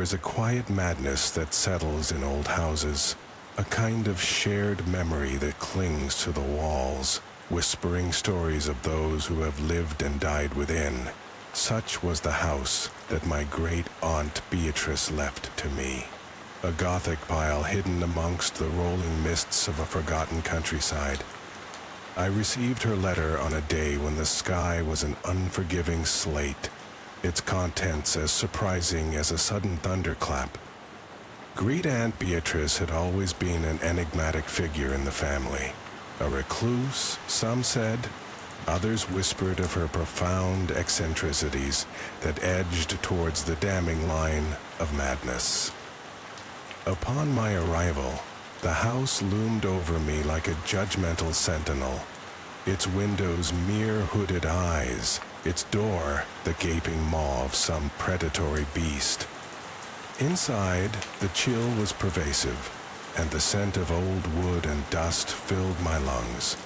There's a quiet madness that settles in old houses, a kind of shared memory that clings to the walls, whispering stories of those who have lived and died within. Such was the house that my great-aunt Beatrice left to me, a Gothic pile hidden amongst the rolling mists of a forgotten countryside. I received her letter on a day when the sky was an unforgiving slate, its contents as surprising as a sudden thunderclap. Great-aunt Beatrice had always been an enigmatic figure in the family. A recluse, some said. Others whispered of her profound eccentricities that edged towards the damning line of madness. Upon my arrival, the house loomed over me like a judgmental sentinel, its windows mere hooded eyes, its door the gaping maw of some predatory beast. Inside, the chill was pervasive, and the scent of old wood and dust filled my lungs.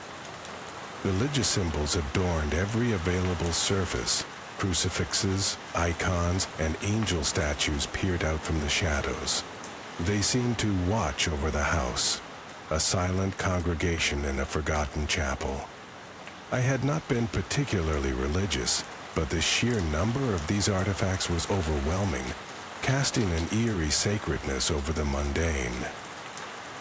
Religious symbols adorned every available surface. Crucifixes, icons, and angel statues peered out from the shadows. They seemed to watch over the house, a silent congregation in a forgotten chapel. I had not been particularly religious, but the sheer number of these artifacts was overwhelming, casting an eerie sacredness over the mundane.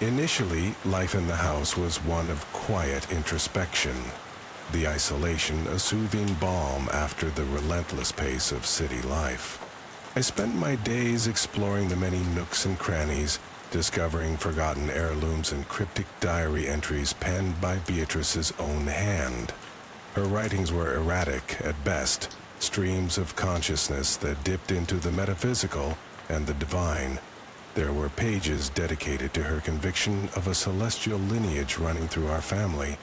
Initially, life in the house was one of quiet introspection, the isolation a soothing balm after the relentless pace of city life. I spent my days exploring the many nooks and crannies, discovering forgotten heirlooms and cryptic diary entries penned by Beatrice's own hand. Her writings were erratic at best, streams of consciousness that dipped into the metaphysical and the divine. There were pages dedicated to her conviction of a celestial lineage running through our family,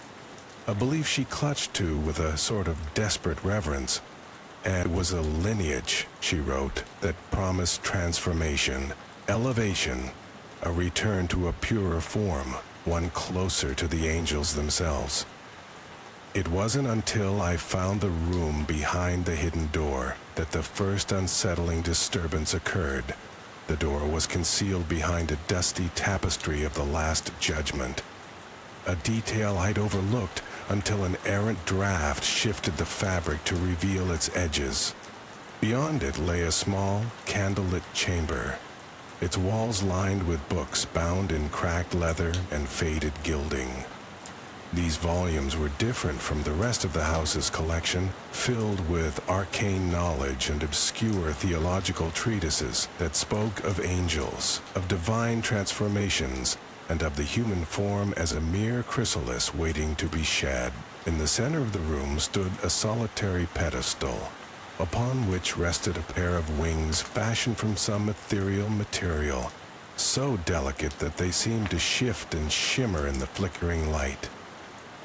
a belief she clutched to with a sort of desperate reverence. And it was a lineage, she wrote, that promised transformation, elevation, a return to a purer form, one closer to the angels themselves. It wasn't until I found the room behind the hidden door that the first unsettling disturbance occurred. The door was concealed behind a dusty tapestry of the Last Judgment, a detail I'd overlooked until an errant draft shifted the fabric to reveal its edges. Beyond it lay a small, candlelit chamber, its walls lined with books bound in cracked leather and faded gilding. These volumes were different from the rest of the house's collection, filled with arcane knowledge and obscure theological treatises that spoke of angels, of divine transformations, and of the human form as a mere chrysalis waiting to be shed. In the center of the room stood a solitary pedestal, upon which rested a pair of wings fashioned from some ethereal material, so delicate that they seemed to shift and shimmer in the flickering light.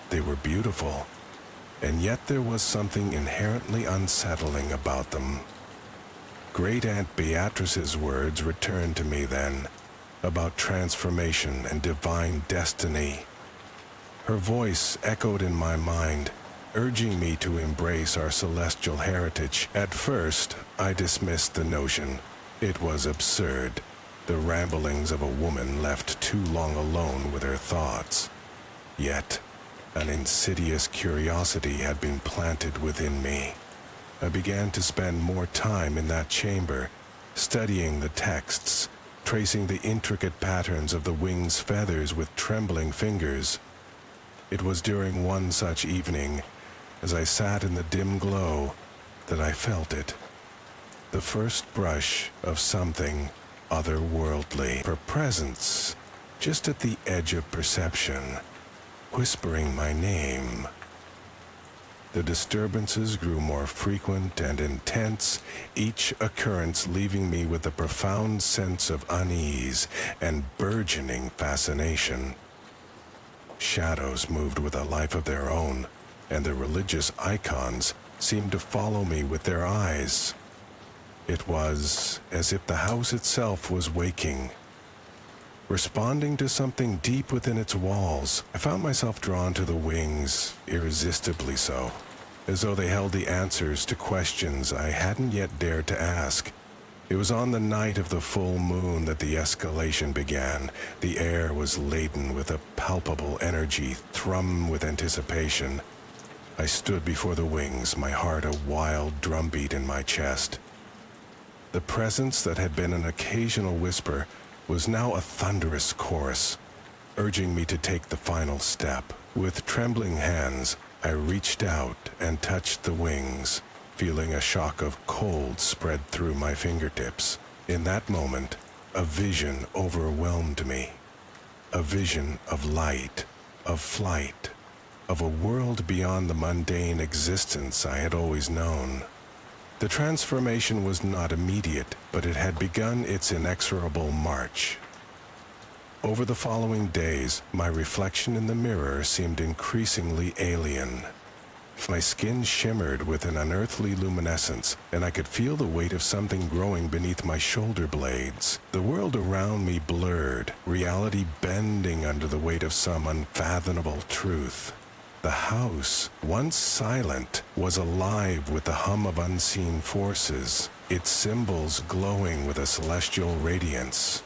They were beautiful, and yet there was something inherently unsettling about them. Great-aunt Beatrice's words returned to me then, about transformation and divine destiny. Her voice echoed in my mind, urging me to embrace our celestial heritage. At first, I dismissed the notion. It was absurd, the ramblings of a woman left too long alone with her thoughts. Yet, an insidious curiosity had been planted within me. I began to spend more time in that chamber, studying the texts, tracing the intricate patterns of the wing's feathers with trembling fingers. It was during one such evening, as I sat in the dim glow, that I felt it. The first brush of something otherworldly. Her presence, just at the edge of perception, whispering my name. The disturbances grew more frequent and intense, each occurrence leaving me with a profound sense of unease and burgeoning fascination. Shadows moved with a life of their own, and the religious icons seemed to follow me with their eyes. It was as if the house itself was waking, responding to something deep within its walls. I found myself drawn to the wings, irresistibly so, as though they held the answers to questions I hadn't yet dared to ask. It was on the night of the full moon that the escalation began. The air was laden with a palpable energy, thrum with anticipation. I stood before the wings, my heart a wild drumbeat in my chest. The presence that had been an occasional whisper was now a thunderous chorus, urging me to take the final step. With trembling hands, I reached out and touched the wings, feeling a shock of cold spread through my fingertips. In that moment, a vision overwhelmed me. A vision of light, of flight, of a world beyond the mundane existence I had always known. The transformation was not immediate, but it had begun its inexorable march. Over the following days, my reflection in the mirror seemed increasingly alien. My skin shimmered with an unearthly luminescence, and I could feel the weight of something growing beneath my shoulder blades. The world around me blurred, reality bending under the weight of some unfathomable truth. The house, once silent, was alive with the hum of unseen forces, its symbols glowing with a celestial radiance.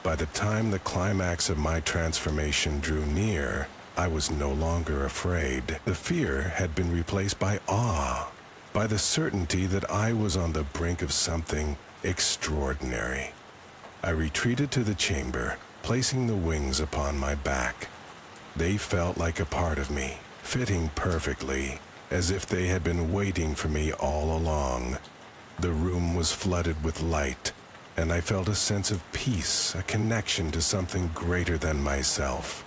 By the time the climax of my transformation drew near, I was no longer afraid. The fear had been replaced by awe, by the certainty that I was on the brink of something extraordinary. I retreated to the chamber, placing the wings upon my back. They felt like a part of me, fitting perfectly, as if they had been waiting for me all along. The room was flooded with light, and I felt a sense of peace, a connection to something greater than myself.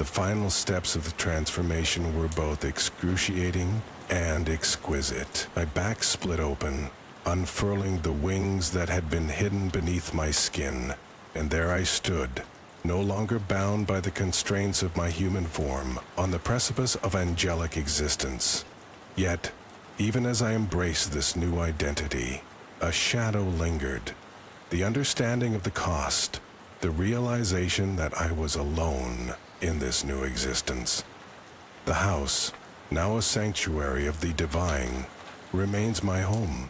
The final steps of the transformation were both excruciating and exquisite. My back split open, unfurling the wings that had been hidden beneath my skin, and there I stood, no longer bound by the constraints of my human form, on the precipice of angelic existence. Yet, even as I embraced this new identity, a shadow lingered. The understanding of the cost, the realization that I was alone in this new existence. The house, now a sanctuary of the divine, remains my home.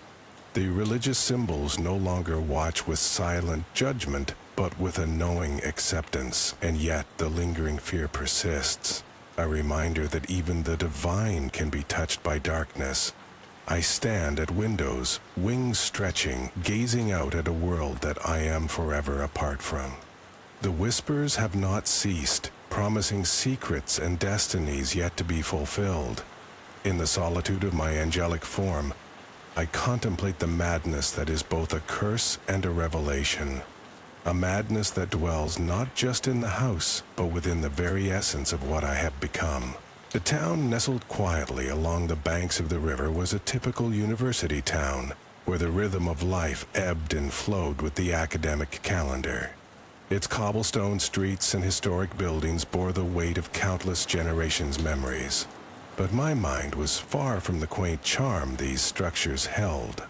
The religious symbols no longer watch with silent judgment, but with a knowing acceptance, and yet the lingering fear persists, a reminder that even the divine can be touched by darkness. I stand at windows, wings stretching, gazing out at a world that I am forever apart from. The whispers have not ceased, promising secrets and destinies yet to be fulfilled. In the solitude of my angelic form, I contemplate the madness that is both a curse and a revelation. A madness that dwells not just in the house, but within the very essence of what I have become. The town nestled quietly along the banks of the river was a typical university town, where the rhythm of life ebbed and flowed with the academic calendar. Its cobblestone streets and historic buildings bore the weight of countless generations' memories. But my mind was far from the quaint charm these structures held.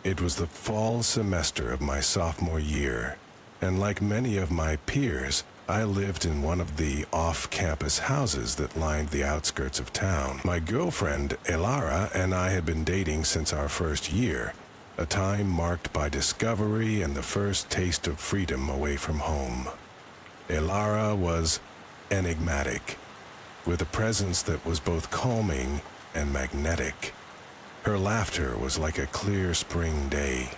It was the fall semester of my sophomore year, and like many of my peers, I lived in one of the off-campus houses that lined the outskirts of town. My girlfriend, Elara, and I had been dating since our first year, a time marked by discovery and the first taste of freedom away from home. Elara was enigmatic, with a presence that was both calming and magnetic. Her laughter was like a clear spring day,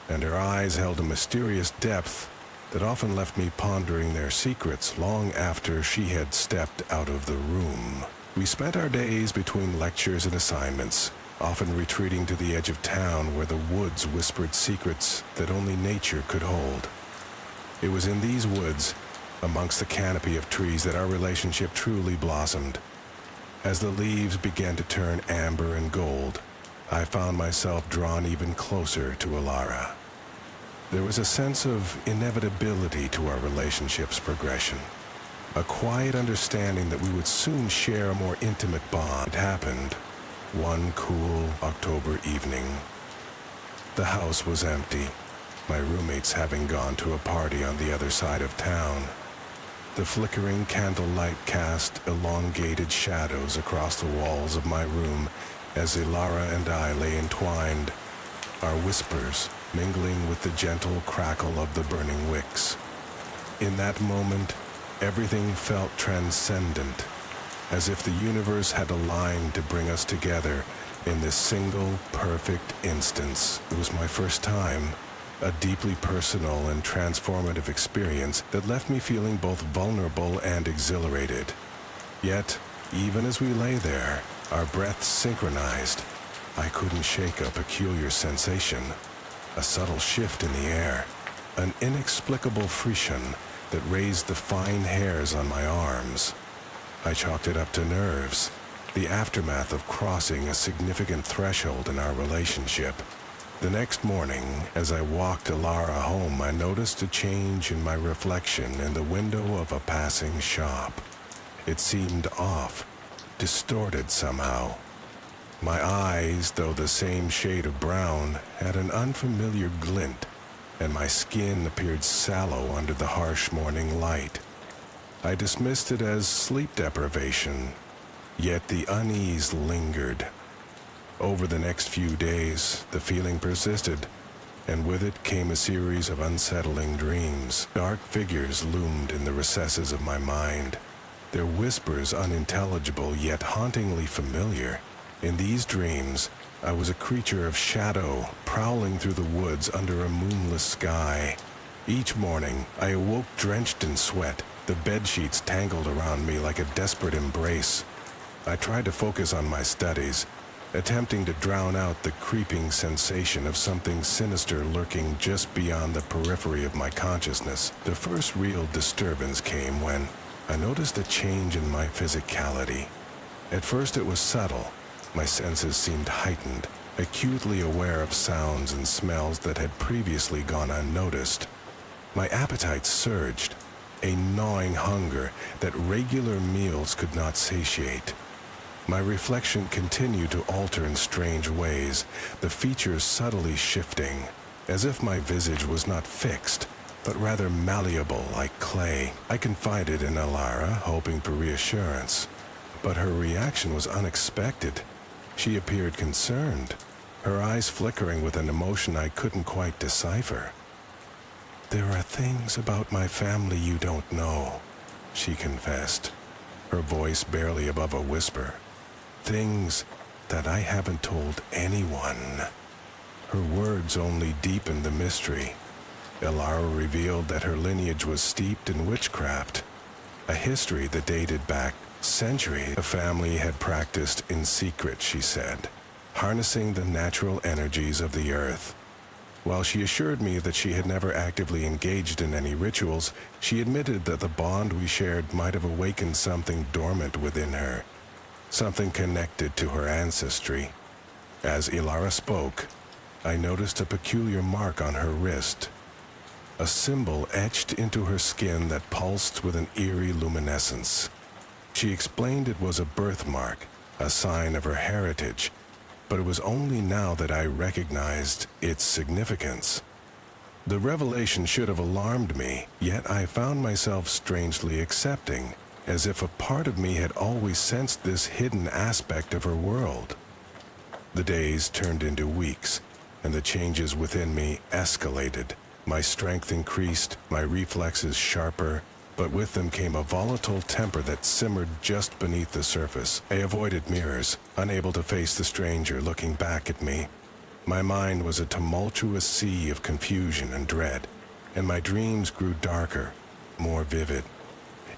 and her eyes held a mysterious depth that often left me pondering their secrets long after she had stepped out of the room. We spent our days between lectures and assignments, often retreating to the edge of town where the woods whispered secrets that only nature could hold. It was in these woods, amongst the canopy of trees, that our relationship truly blossomed. As the leaves began to turn amber and gold, I found myself drawn even closer to Elara. There was a sense of inevitability to our relationship's progression, a quiet understanding that we would soon share a more intimate bond. It happened one cool October evening. The house was empty, my roommates having gone to a party on the other side of town. The flickering candlelight cast elongated shadows across the walls of my room as Elara and I lay entwined, our whispers mingling with the gentle crackle of the burning wicks. In that moment, everything felt transcendent, as if the universe had aligned to bring us together in this single, perfect instance. It was my first time, a deeply personal and transformative experience that left me feeling both vulnerable and exhilarated. Yet, even as we lay there, our breaths synchronized, I couldn't shake a peculiar sensation, a subtle shift in the air, an inexplicable frisson that raised the fine hairs on my arms. I chalked it up to nerves, the aftermath of crossing a significant threshold in our relationship. The next morning, as I walked Elara home, I noticed a change in my reflection in the window of a passing shop. It seemed off, distorted somehow. My eyes, though the same shade of brown, had an unfamiliar glint, and my skin appeared sallow under the harsh morning light. I dismissed it as sleep deprivation, yet the unease lingered. Over the next few days, the feeling persisted, and with it came a series of unsettling dreams. Dark figures loomed in the recesses of my mind, their whispers unintelligible yet hauntingly familiar. In these dreams, I was a creature of shadow, prowling through the woods under a moonless sky. Each morning, I awoke drenched in sweat, the bedsheets tangled around me like a desperate embrace. I tried to focus on my studies, attempting to drown out the creeping sensation of something sinister lurking just beyond the periphery of my consciousness. The first real disturbance came when I noticed a change in my physicality. At first it was subtle. My senses seemed heightened, acutely aware of sounds and smells that had previously gone unnoticed. My appetite surged, a gnawing hunger that regular meals could not satiate. My reflection continued to alter in strange ways, the features subtly shifting, as if my visage was not fixed, but rather malleable like clay. I confided in Elara, hoping for reassurance, but her reaction was unexpected. She appeared concerned, her eyes flickering with an emotion I couldn't quite decipher. "There are things about my family you don't know," she confessed, her voice barely above a whisper. "Things that I haven't told anyone." Her words only deepened the mystery. Elara revealed that her lineage was steeped in witchcraft, a history that dated back centuries. The family had practiced in secret, she said, harnessing the natural energies of the earth. While she assured me that she had never actively engaged in any rituals, she admitted that the bond we shared might have awakened something dormant within her, something connected to her ancestry. As Elara spoke, I noticed a peculiar mark on her wrist, a symbol etched into her skin that pulsed with an eerie luminescence. She explained it was a birthmark, a sign of her heritage, but it was only now that I recognized its significance. The revelation should have alarmed me, yet I found myself strangely accepting, as if a part of me had always sensed this hidden aspect of her world. The days turned into weeks, and the changes within me escalated. My strength increased, my reflexes sharper, but with them came a volatile temper that simmered just beneath the surface. I avoided mirrors, unable to face the stranger looking back at me. My mind was a tumultuous sea of confusion and dread, and my dreams grew darker, more vivid.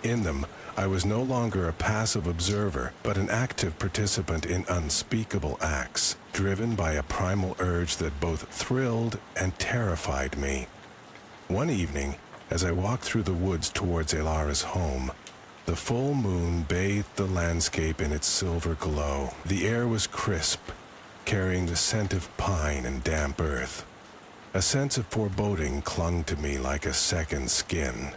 In them, I was no longer a passive observer, but an active participant in unspeakable acts, driven by a primal urge that both thrilled and terrified me. One evening, as I walked through the woods towards Elara's home, the full moon bathed the landscape in its silver glow. The air was crisp, carrying the scent of pine and damp earth. A sense of foreboding clung to me like a second skin.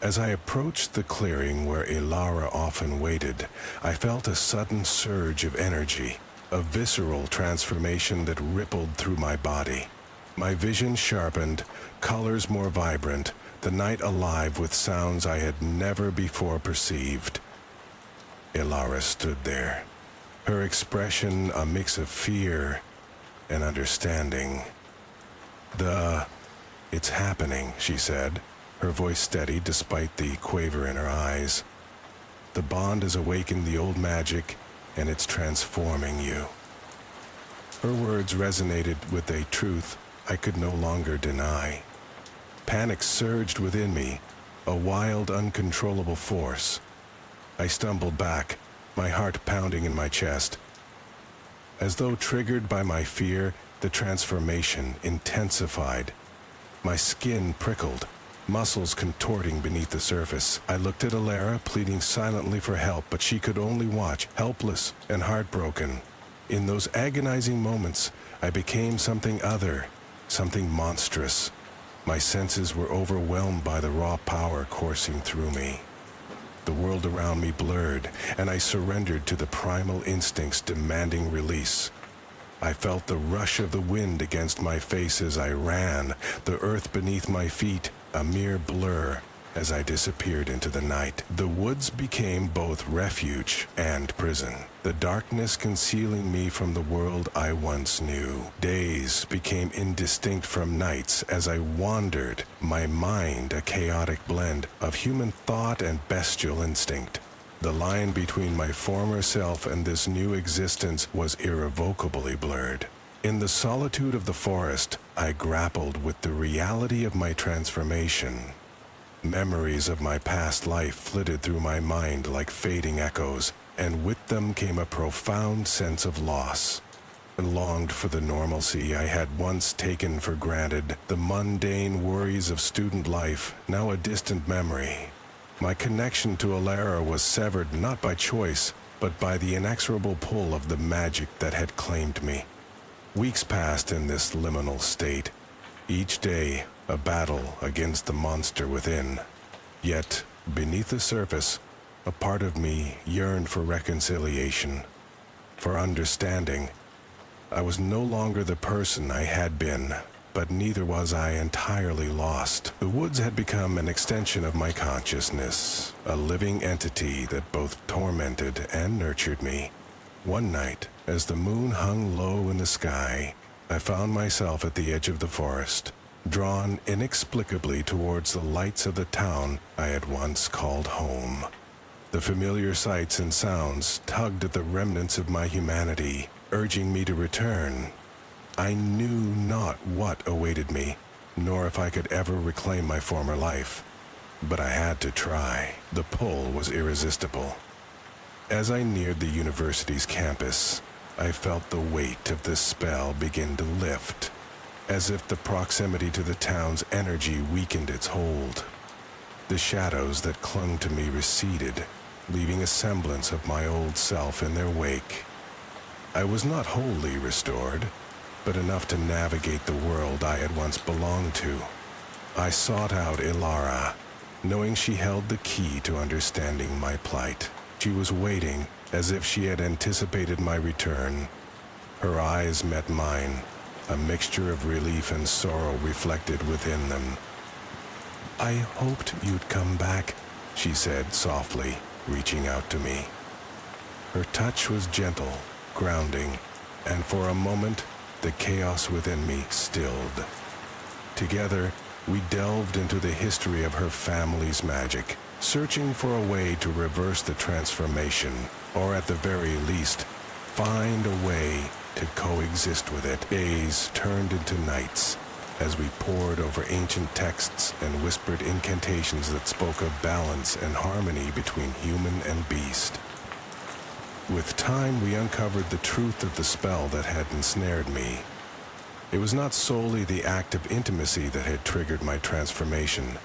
As I approached the clearing where Elara often waited, I felt a sudden surge of energy, a visceral transformation that rippled through my body. My vision sharpened, colors more vibrant, the night alive with sounds I had never before perceived. Elara stood there, her expression a mix of fear and understanding. It's happening, she said, her voice steady despite the quaver in her eyes. The bond has awakened the old magic, and it's transforming you. Her words resonated with a truth I could no longer deny. Panic surged within me, a wild, uncontrollable force. I stumbled back, my heart pounding in my chest. As though triggered by my fear, the transformation intensified. My skin prickled, muscles contorting beneath the surface. I looked at Alara, pleading silently for help, but she could only watch, helpless and heartbroken. In those agonizing moments, I became something other, something monstrous. My senses were overwhelmed by the raw power coursing through me. The world around me blurred, and I surrendered to the primal instincts demanding release. I felt the rush of the wind against my face as I ran, the earth beneath my feet a mere blur as I disappeared into the night. The woods became both refuge and prison, the darkness concealing me from the world I once knew. Days became indistinct from nights as I wandered, my mind a chaotic blend of human thought and bestial instinct. The line between my former self and this new existence was irrevocably blurred. In the solitude of the forest, I grappled with the reality of my transformation. Memories of my past life flitted through my mind like fading echoes, and with them came a profound sense of loss. I longed for the normalcy I had once taken for granted, the mundane worries of student life, now a distant memory. My connection to Alara was severed not by choice, but by the inexorable pull of the magic that had claimed me. Weeks passed in this liminal state, each day a battle against the monster within. Yet, beneath the surface, a part of me yearned for reconciliation, for understanding. I was no longer the person I had been, but neither was I entirely lost. The woods had become an extension of my consciousness, a living entity that both tormented and nurtured me. One night, as the moon hung low in the sky, I found myself at the edge of the forest, drawn inexplicably towards the lights of the town I had once called home. The familiar sights and sounds tugged at the remnants of my humanity, urging me to return. I knew not what awaited me, nor if I could ever reclaim my former life. But I had to try. The pull was irresistible. As I neared the university's campus, I felt the weight of the spell begin to lift, as if the proximity to the town's energy weakened its hold. The shadows that clung to me receded, leaving a semblance of my old self in their wake. I was not wholly restored, but enough to navigate the world I had once belonged to. I sought out Ilara, knowing she held the key to understanding my plight. She was waiting, as if she had anticipated my return. Her eyes met mine, a mixture of relief and sorrow reflected within them. "I hoped you'd come back," she said softly, reaching out to me. Her touch was gentle, grounding, and for a moment, the chaos within me stilled. Together, we delved into the history of her family's magic, searching for a way to reverse the transformation, or at the very least, find a way to coexist with it. Days turned into nights as we pored over ancient texts and whispered incantations that spoke of balance and harmony between human and beast. With time, we uncovered the truth of the spell that had ensnared me. It was not solely the act of intimacy that had triggered my transformation,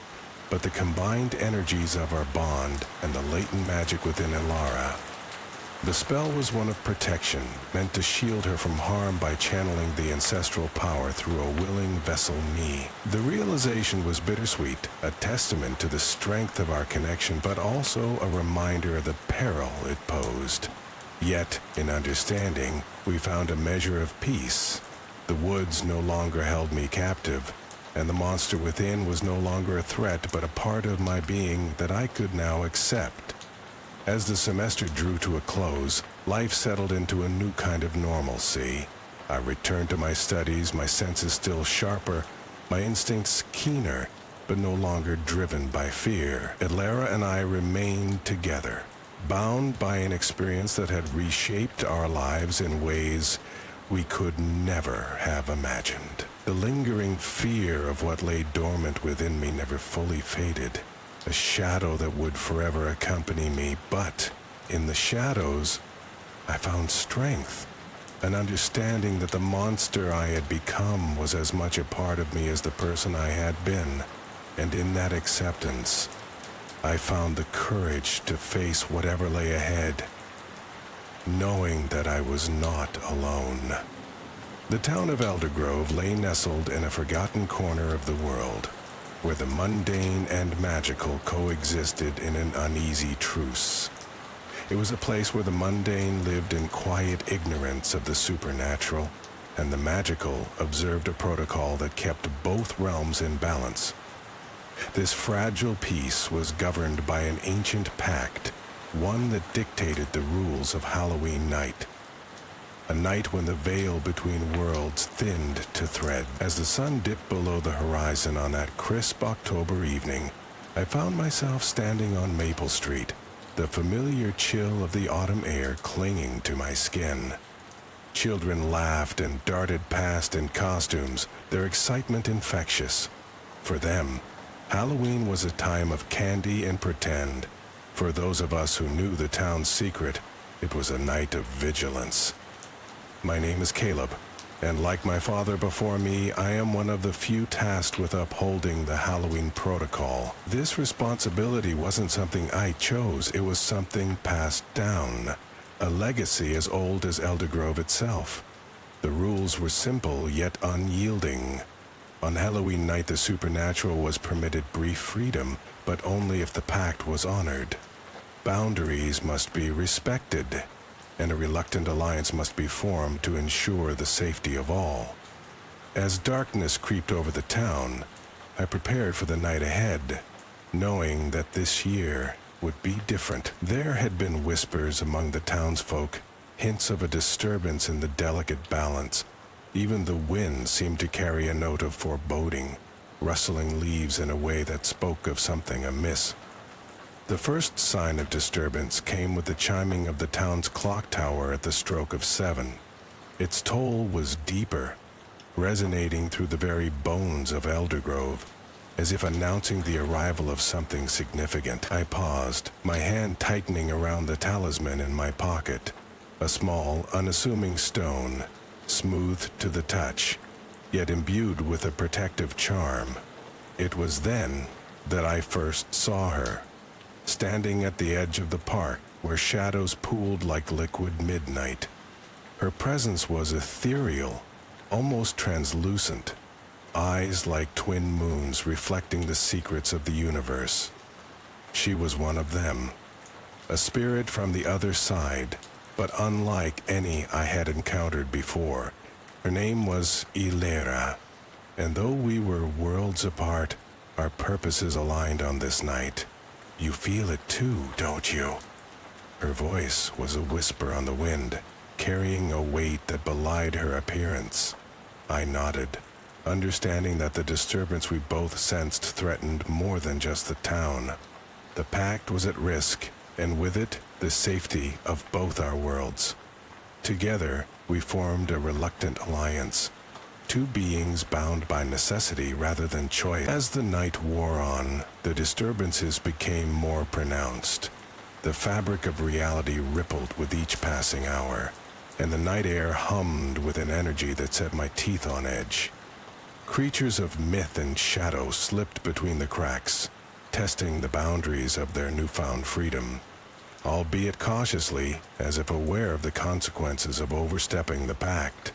but the combined energies of our bond and the latent magic within Ilara. The spell was one of protection, meant to shield her from harm by channeling the ancestral power through a willing vessel me. The realization was bittersweet, a testament to the strength of our connection, but also a reminder of the peril it posed. Yet, in understanding, we found a measure of peace. The woods no longer held me captive, and the monster within was no longer a threat, but a part of my being that I could now accept. As the semester drew to a close, life settled into a new kind of normalcy. I returned to my studies, my senses still sharper, my instincts keener, but no longer driven by fear. Elara and I remained together, bound by an experience that had reshaped our lives in ways we could never have imagined. The lingering fear of what lay dormant within me never fully faded, a shadow that would forever accompany me. But in the shadows, I found strength, an understanding that the monster I had become was as much a part of me as the person I had been. And in that acceptance, I found the courage to face whatever lay ahead, knowing that I was not alone. The town of Eldergrove lay nestled in a forgotten corner of the world, where the mundane and magical coexisted in an uneasy truce. It was a place where the mundane lived in quiet ignorance of the supernatural, and the magical observed a protocol that kept both realms in balance. This fragile peace was governed by an ancient pact, one that dictated the rules of Halloween night. A night when the veil between worlds thinned to thread. As the sun dipped below the horizon on that crisp October evening, I found myself standing on Maple Street, the familiar chill of the autumn air clinging to my skin. Children laughed and darted past in costumes, their excitement infectious. For them, Halloween was a time of candy and pretend. For those of us who knew the town's secret, it was a night of vigilance. My name is Caleb, and like my father before me, I am one of the few tasked with upholding the Halloween protocol. This responsibility wasn't something I chose, it was something passed down, a legacy as old as Eldergrove itself. The rules were simple yet unyielding. On Halloween night, the supernatural was permitted brief freedom, but only if the pact was honored. Boundaries must be respected, and a reluctant alliance must be formed to ensure the safety of all. As darkness creeped over the town, I prepared for the night ahead, knowing that this year would be different. There had been whispers among the townsfolk, hints of a disturbance in the delicate balance. Even the wind seemed to carry a note of foreboding, rustling leaves in a way that spoke of something amiss. The first sign of disturbance came with the chiming of the town's clock tower at the stroke of 7. Its toll was deeper, resonating through the very bones of Eldergrove, as if announcing the arrival of something significant. I paused, my hand tightening around the talisman in my pocket, a small, unassuming stone, smooth to the touch, yet imbued with a protective charm. It was then that I first saw her, standing at the edge of the park where shadows pooled like liquid midnight. Her presence was ethereal, almost translucent, eyes like twin moons reflecting the secrets of the universe. She was one of them, a spirit from the other side, but unlike any I had encountered before. Her name was EERIE, and though we were worlds apart, our purposes aligned on this night. You feel it too, don't you? Her voice was a whisper on the wind, carrying a weight that belied her appearance. I nodded, understanding that the disturbance we both sensed threatened more than just the town. The pact was at risk, and with it, the safety of both our worlds. Together, we formed a reluctant alliance, two beings bound by necessity rather than choice. As the night wore on, the disturbances became more pronounced. The fabric of reality rippled with each passing hour, and the night air hummed with an energy that set my teeth on edge. Creatures of myth and shadow slipped between the cracks, testing the boundaries of their newfound freedom, albeit cautiously, as if aware of the consequences of overstepping the pact.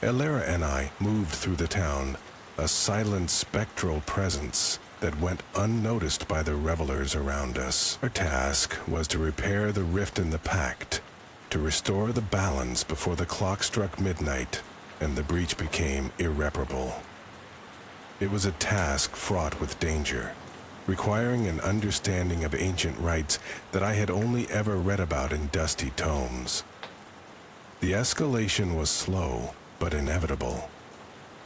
Elara and I moved through the town, a silent spectral presence that went unnoticed by the revelers around us. Our task was to repair the rift in the pact, to restore the balance before the clock struck midnight and the breach became irreparable. It was a task fraught with danger, requiring an understanding of ancient rites that I had only ever read about in dusty tomes. The escalation was slow, but inevitable.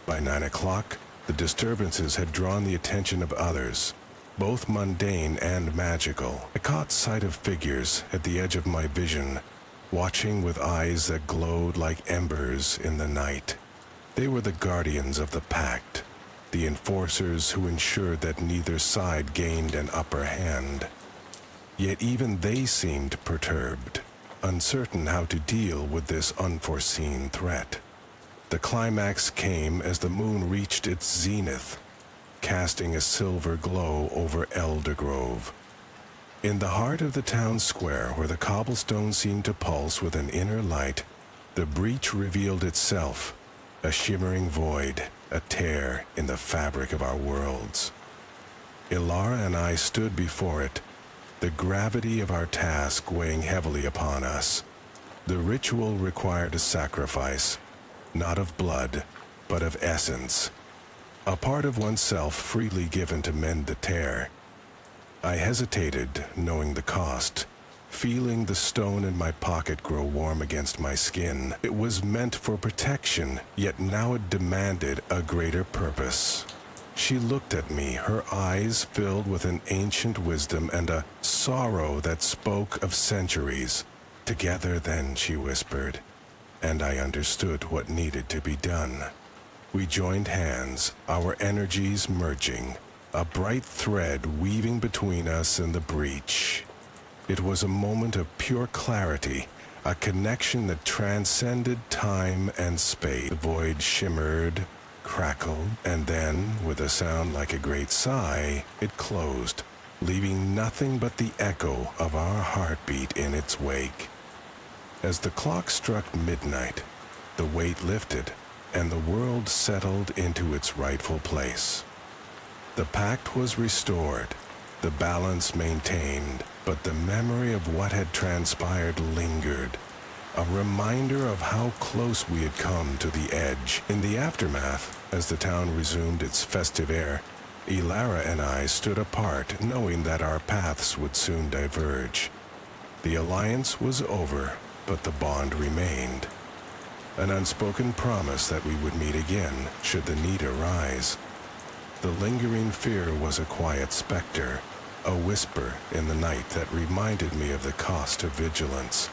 By 9 o'clock, the disturbances had drawn the attention of others, both mundane and magical. I caught sight of figures at the edge of my vision, watching with eyes that glowed like embers in the night. They were the guardians of the pact, the enforcers who ensured that neither side gained an upper hand. Yet even they seemed perturbed, uncertain how to deal with this unforeseen threat. The climax came as the moon reached its zenith, casting a silver glow over Eldergrove. In the heart of the town square, where the cobblestone seemed to pulse with an inner light, the breach revealed itself, a shimmering void, a tear in the fabric of our worlds. Ilara and I stood before it, the gravity of our task weighing heavily upon us. The ritual required a sacrifice, not of blood, but of essence, a part of oneself freely given to mend the tear. I hesitated, knowing the cost, feeling the stone in my pocket grow warm against my skin. It was meant for protection, yet now it demanded a greater purpose. She looked at me, her eyes filled with an ancient wisdom and a sorrow that spoke of centuries. "Together then," she whispered, and I understood what needed to be done. We joined hands, our energies merging, a bright thread weaving between us and the breach. It was a moment of pure clarity, a connection that transcended time and space. The void shimmered, crackled, and then, with a sound like a great sigh, it closed, leaving nothing but the echo of our heartbeat in its wake. As the clock struck midnight, the weight lifted, and the world settled into its rightful place. The pact was restored, the balance maintained, but the memory of what had transpired lingered, a reminder of how close we had come to the edge. In the aftermath, as the town resumed its festive air, Ilara and I stood apart, knowing that our paths would soon diverge. The alliance was over, but the bond remained. An unspoken promise that we would meet again, should the need arise. The lingering fear was a quiet specter, a whisper in the night that reminded me of the cost of vigilance.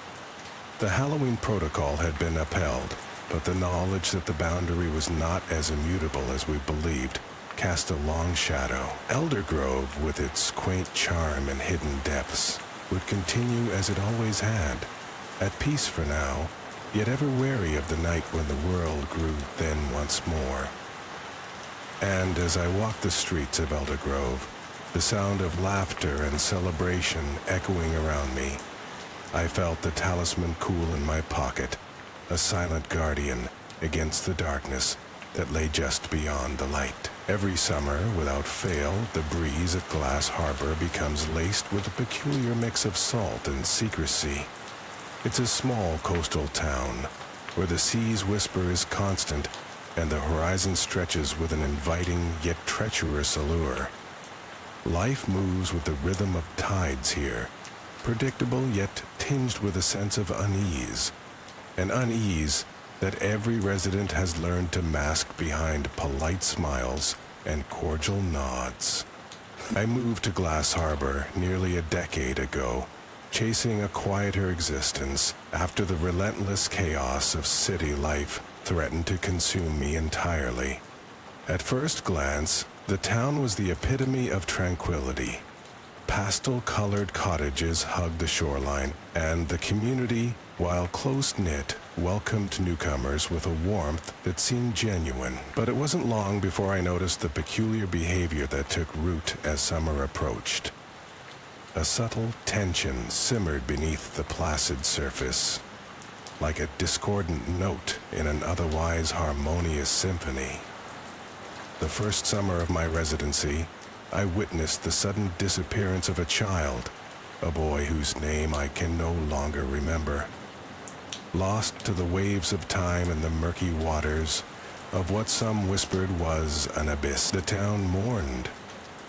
The Halloween protocol had been upheld, but the knowledge that the boundary was not as immutable as we believed cast a long shadow. Eldergrove, with its quaint charm and hidden depths, would continue as it always had, at peace for now, yet ever wary of the night when the world grew thin once more. And as I walked the streets of Eldergrove, the sound of laughter and celebration echoing around me, I felt the talisman cool in my pocket, a silent guardian against the darkness that lay just beyond the light. Every summer, without fail, the breeze at Glass Harbor becomes laced with a peculiar mix of salt and secrecy. It's a small coastal town, where the sea's whisper is constant and the horizon stretches with an inviting yet treacherous allure. Life moves with the rhythm of tides here, predictable yet tinged with a sense of unease, an unease that every resident has learned to mask behind polite smiles and cordial nods. I moved to Glass Harbor nearly a decade ago, chasing a quieter existence after the relentless chaos of city life threatened to consume me entirely. At first glance, the town was the epitome of tranquility. Pastel-colored cottages hugged the shoreline, and the community, while close-knit, welcomed newcomers with a warmth that seemed genuine. But it wasn't long before I noticed the peculiar behavior that took root as summer approached. A subtle tension simmered beneath the placid surface, like a discordant note in an otherwise harmonious symphony. The first summer of my residency, I witnessed the sudden disappearance of a child, a boy whose name I can no longer remember. Lost to the waves of time and the murky waters of what some whispered was an abyss. The town mourned,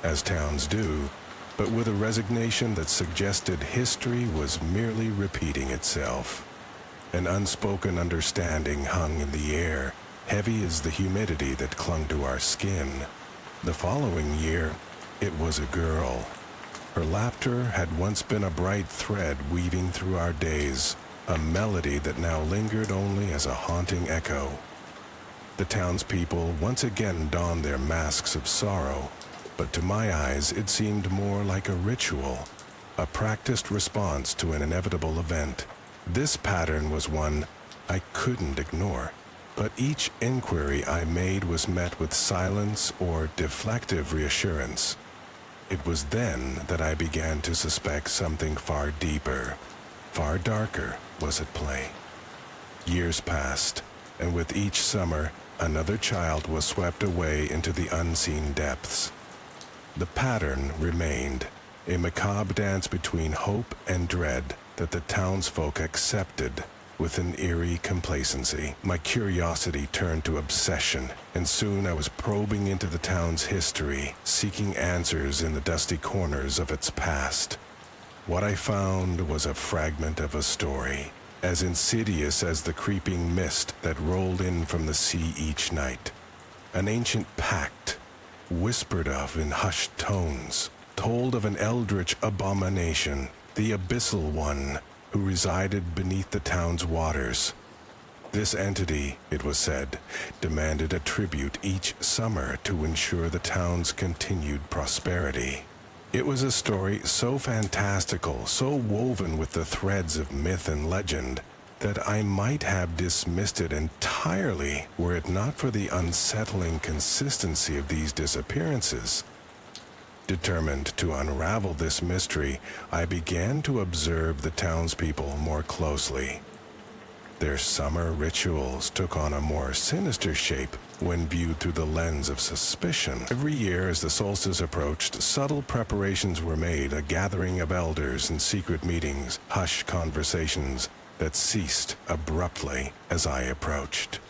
as towns do, but with a resignation that suggested history was merely repeating itself. An unspoken understanding hung in the air, heavy as the humidity that clung to our skin. The following year, it was a girl. Her laughter had once been a bright thread weaving through our days, a melody that now lingered only as a haunting echo. The townspeople once again donned their masks of sorrow, but to my eyes it seemed more like a ritual, a practiced response to an inevitable event. This pattern was one I couldn't ignore, but each inquiry I made was met with silence or deflective reassurance. It was then that I began to suspect something far deeper, far darker was at play. Years passed, and with each summer, another child was swept away into the unseen depths. The pattern remained, a macabre dance between hope and dread that the townsfolk accepted with an eerie complacency. My curiosity turned to obsession, and soon I was probing into the town's history, seeking answers in the dusty corners of its past. What I found was a fragment of a story, as insidious as the creeping mist that rolled in from the sea each night. An ancient pact, whispered of in hushed tones, told of an eldritch abomination, the Abyssal One, who resided beneath the town's waters. This entity, it was said, demanded a tribute each summer to ensure the town's continued prosperity. It was a story so fantastical, so woven with the threads of myth and legend, that I might have dismissed it entirely were it not for the unsettling consistency of these disappearances. Determined to unravel this mystery, I began to observe the townspeople more closely. Their summer rituals took on a more sinister shape when viewed through the lens of suspicion. Every year as the solstice approached, subtle preparations were made, a gathering of elders and secret meetings, hushed conversations that ceased abruptly as I approached.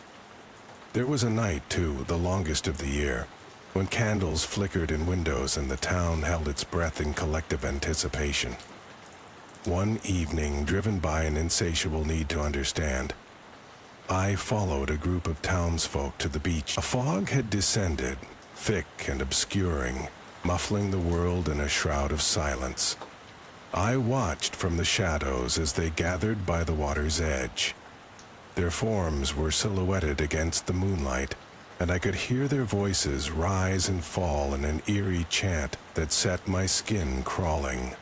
There was a night, too, the longest of the year, when candles flickered in windows and the town held its breath in collective anticipation. One evening, driven by an insatiable need to understand, I followed a group of townsfolk to the beach. A fog had descended, thick and obscuring, muffling the world in a shroud of silence. I watched from the shadows as they gathered by the water's edge. Their forms were silhouetted against the moonlight, and I could hear their voices rise and fall in an eerie chant that set my skin crawling.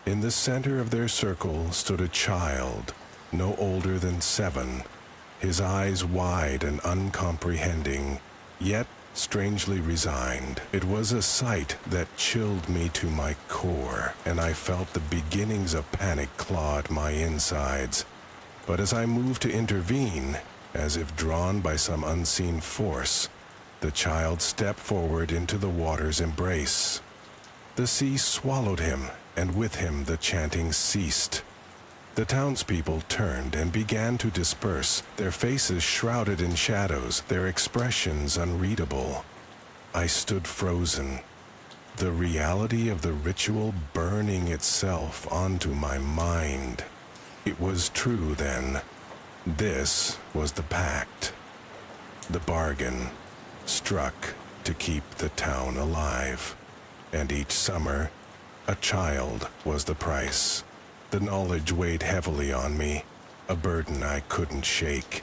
In the center of their circle stood a child, no older than 7, his eyes wide and uncomprehending, yet strangely resigned. It was a sight that chilled me to my core, and I felt the beginnings of panic claw at my insides. But as I moved to intervene, as if drawn by some unseen force, the child stepped forward into the water's embrace. The sea swallowed him, and with him the chanting ceased. The townspeople turned and began to disperse, their faces shrouded in shadows, their expressions unreadable. I stood frozen, the reality of the ritual burning itself onto my mind. It was true then. This was the pact, the bargain, struck to keep the town alive. And each summer, a child was the price. The knowledge weighed heavily on me, a burden I couldn't shake.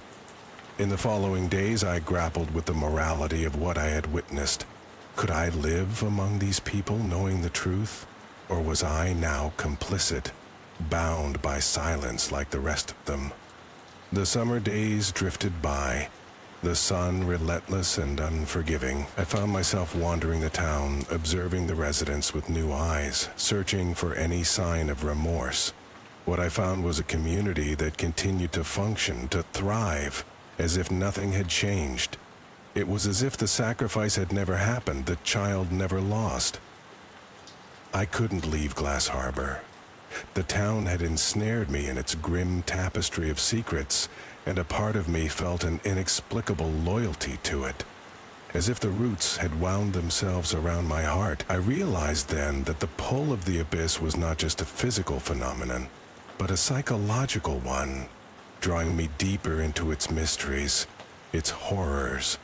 In the following days, I grappled with the morality of what I had witnessed. Could I live among these people knowing the truth? Or was I now complicit, bound by silence like the rest of them? The summer days drifted by, the sun relentless and unforgiving. I found myself wandering the town, observing the residents with new eyes, searching for any sign of remorse. What I found was a community that continued to function, to thrive, as if nothing had changed. It was as if the sacrifice had never happened, the child never lost. I couldn't leave Glass Harbor. The town had ensnared me in its grim tapestry of secrets, and a part of me felt an inexplicable loyalty to it. As if the roots had wound themselves around my heart, I realized then that the pull of the abyss was not just a physical phenomenon, but a psychological one, drawing me deeper into its mysteries, its horrors.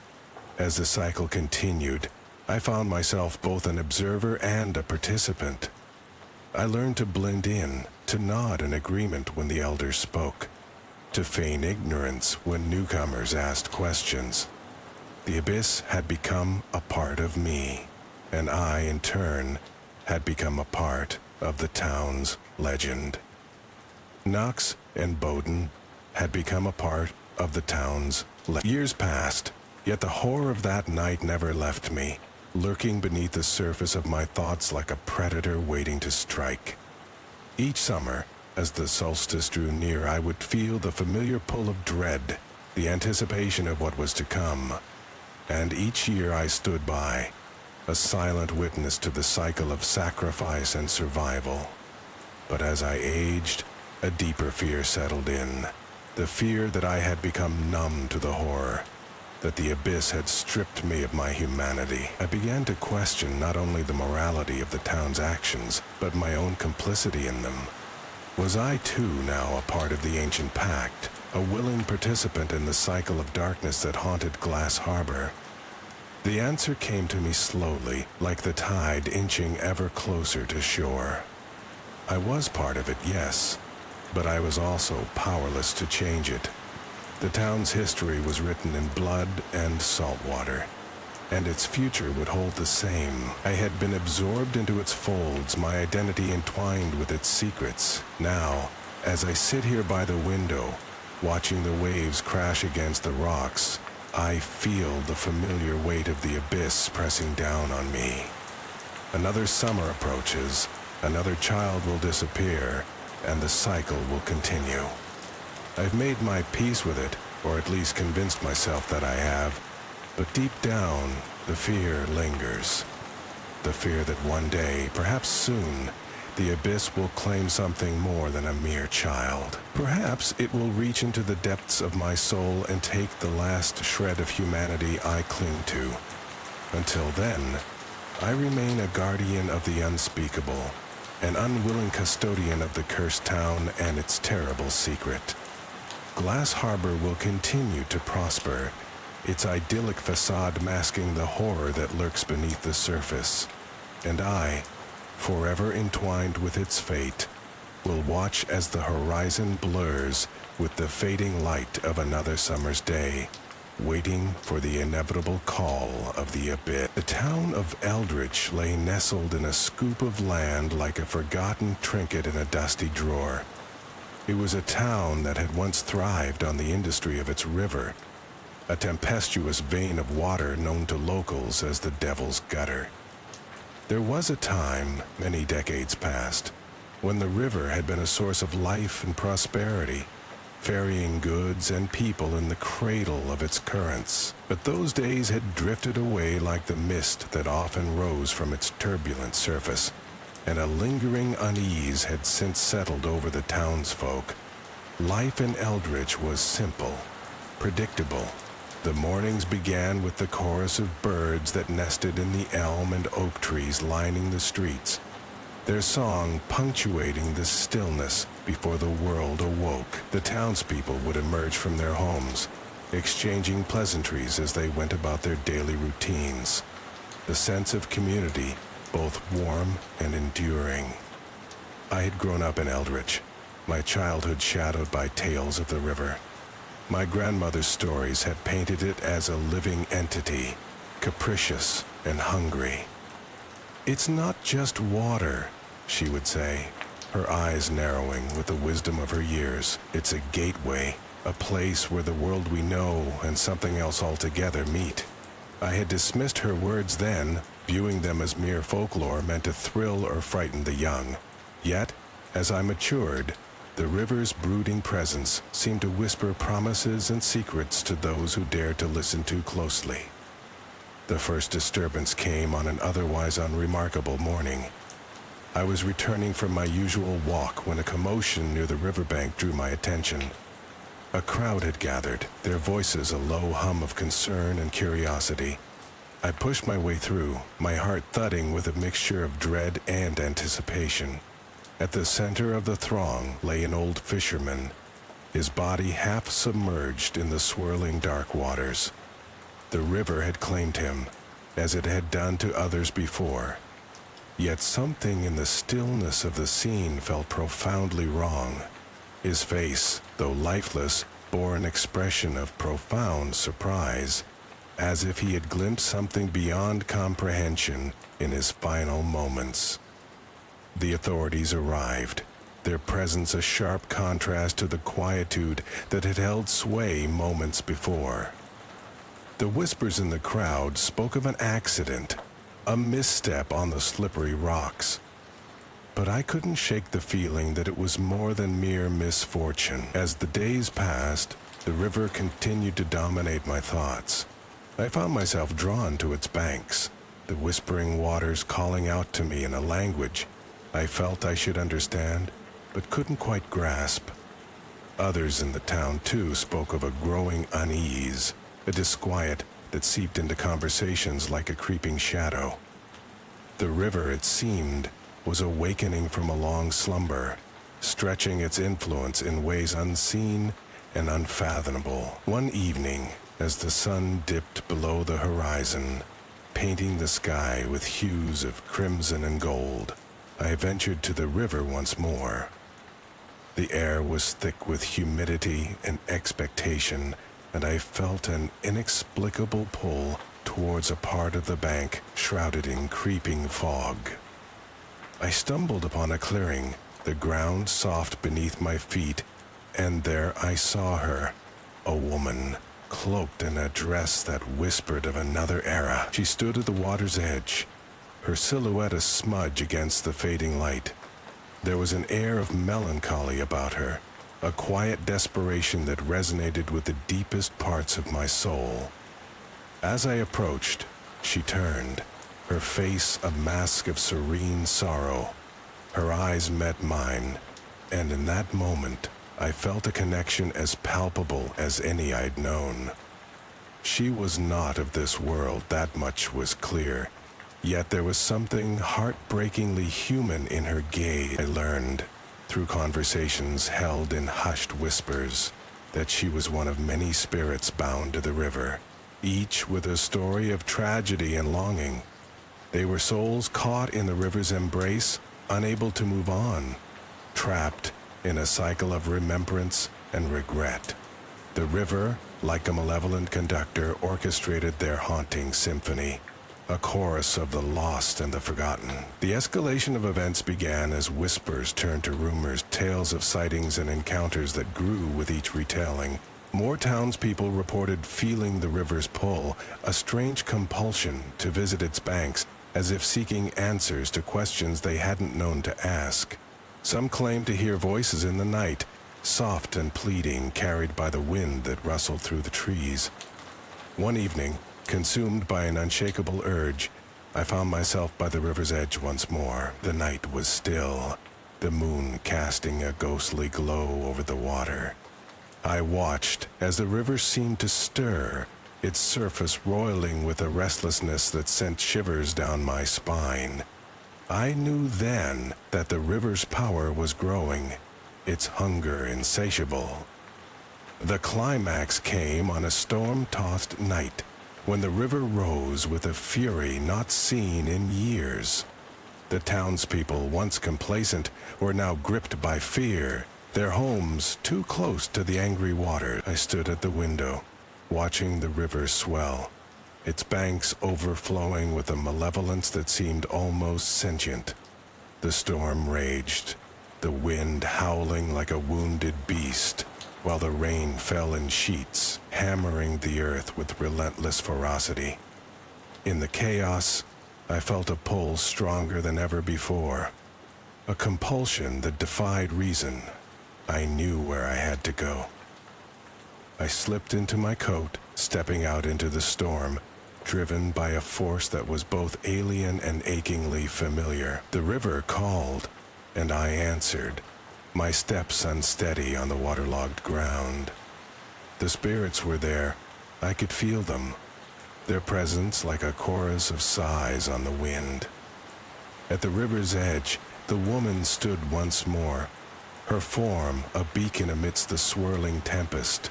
As the cycle continued, I found myself both an observer and a participant. I learned to blend in, to nod in agreement when the elders spoke, to feign ignorance when newcomers asked questions. The abyss had become a part of me, and I, in turn, had become a part of the town's legend. Knox and Bowden had become a part of the town's legend. Years passed, yet the horror of that night never left me, lurking beneath the surface of my thoughts like a predator waiting to strike. Each summer, as the solstice drew near, I would feel the familiar pull of dread, the anticipation of what was to come. And each year I stood by, a silent witness to the cycle of sacrifice and survival. But as I aged, a deeper fear settled in, the fear that I had become numb to the horror, that the abyss had stripped me of my humanity. I began to question not only the morality of the town's actions, but my own complicity in them. Was I too now a part of the ancient pact, a willing participant in the cycle of darkness that haunted Glass Harbor? The answer came to me slowly, like the tide inching ever closer to shore. I was part of it, yes, but I was also powerless to change it. The town's history was written in blood and salt water, and its future would hold the same. I had been absorbed into its folds, my identity entwined with its secrets. Now, as I sit here by the window, watching the waves crash against the rocks, I feel the familiar weight of the abyss pressing down on me. Another summer approaches, another child will disappear, and the cycle will continue. I've made my peace with it, or at least convinced myself that I have, but deep down, the fear lingers. The fear that one day, perhaps soon, the abyss will claim something more than a mere child. Perhaps it will reach into the depths of my soul and take the last shred of humanity I cling to. Until then, I remain a guardian of the unspeakable, an unwilling custodian of the cursed town and its terrible secret. Glass Harbor will continue to prosper, its idyllic facade masking the horror that lurks beneath the surface. And I, forever entwined with its fate, will watch as the horizon blurs with the fading light of another summer's day, waiting for the inevitable call of the abyss. The town of Eldritch lay nestled in a scoop of land like a forgotten trinket in a dusty drawer. It was a town that had once thrived on the industry of its river, a tempestuous vein of water known to locals as the Devil's Gutter. There was a time, many decades past, when the river had been a source of life and prosperity, ferrying goods and people in the cradle of its currents. But those days had drifted away like the mist that often rose from its turbulent surface, and a lingering unease had since settled over the townsfolk. Life in Eldritch was simple, predictable. The mornings began with the chorus of birds that nested in the elm and oak trees lining the streets, their song punctuating the stillness before the world awoke. The townspeople would emerge from their homes, exchanging pleasantries as they went about their daily routines, the sense of community both warm and enduring. I had grown up in Eldritch, my childhood shadowed by tales of the river. My grandmother's stories had painted it as a living entity, capricious and hungry. "It's not just water," she would say, her eyes narrowing with the wisdom of her years. "It's a gateway, a place where the world we know and something else altogether meet." I had dismissed her words then, viewing them as mere folklore meant to thrill or frighten the young. Yet, as I matured, the river's brooding presence seemed to whisper promises and secrets to those who dared to listen too closely. The first disturbance came on an otherwise unremarkable morning. I was returning from my usual walk when a commotion near the riverbank drew my attention. A crowd had gathered, their voices a low hum of concern and curiosity. I pushed my way through, my heart thudding with a mixture of dread and anticipation. At the center of the throng lay an old fisherman, his body half submerged in the swirling dark waters. The river had claimed him, as it had done to others before. Yet something in the stillness of the scene felt profoundly wrong. His face, though lifeless, bore an expression of profound surprise, as if he had glimpsed something beyond comprehension in his final moments. The authorities arrived, their presence a sharp contrast to the quietude that had held sway moments before. The whispers in the crowd spoke of an accident, a misstep on the slippery rocks. But I couldn't shake the feeling that it was more than mere misfortune. As the days passed, the river continued to dominate my thoughts. I found myself drawn to its banks, the whispering waters calling out to me in a language I felt I should understand, but couldn't quite grasp. Others in the town, too, spoke of a growing unease, a disquiet that seeped into conversations like a creeping shadow. The river, it seemed, was awakening from a long slumber, stretching its influence in ways unseen and unfathomable. One evening, as the sun dipped below the horizon, painting the sky with hues of crimson and gold, I ventured to the river once more. The air was thick with humidity and expectation, and I felt an inexplicable pull towards a part of the bank shrouded in creeping fog. I stumbled upon a clearing, the ground soft beneath my feet, and there I saw her, a woman, cloaked in a dress that whispered of another era. She stood at the water's edge, her silhouette a smudge against the fading light. There was an air of melancholy about her, a quiet desperation that resonated with the deepest parts of my soul. As I approached, she turned, her face a mask of serene sorrow. Her eyes met mine, and in that moment, I felt a connection as palpable as any I'd known. She was not of this world, that much was clear, yet there was something heartbreakingly human in her gaze. I learned, through conversations held in hushed whispers, that she was one of many spirits bound to the river, each with a story of tragedy and longing. They were souls caught in the river's embrace, unable to move on, trapped in a cycle of remembrance and regret. The river, like a malevolent conductor, orchestrated their haunting symphony, a chorus of the lost and the forgotten. The escalation of events began as whispers turned to rumors, tales of sightings and encounters that grew with each retelling. More townspeople reported feeling the river's pull, a strange compulsion to visit its banks, as if seeking answers to questions they hadn't known to ask. Some claimed to hear voices in the night, soft and pleading, carried by the wind that rustled through the trees. One evening, consumed by an unshakable urge, I found myself by the river's edge once more. The night was still, the moon casting a ghostly glow over the water. I watched as the river seemed to stir, its surface roiling with a restlessness that sent shivers down my spine. I knew then that the river's power was growing, its hunger insatiable. The climax came on a storm-tossed night, when the river rose with a fury not seen in years. The townspeople, once complacent, were now gripped by fear, their homes too close to the angry water. I stood at the window, watching the river swell, its banks overflowing with a malevolence that seemed almost sentient. The storm raged, the wind howling like a wounded beast, while the rain fell in sheets, hammering the earth with relentless ferocity. In the chaos, I felt a pull stronger than ever before, a compulsion that defied reason. I knew where I had to go. I slipped into my coat, stepping out into the storm, driven by a force that was both alien and achingly familiar. The river called, and I answered, my steps unsteady on the waterlogged ground. The spirits were there. I could feel them, their presence like a chorus of sighs on the wind. At the river's edge, the woman stood once more, her form a beacon amidst the swirling tempest.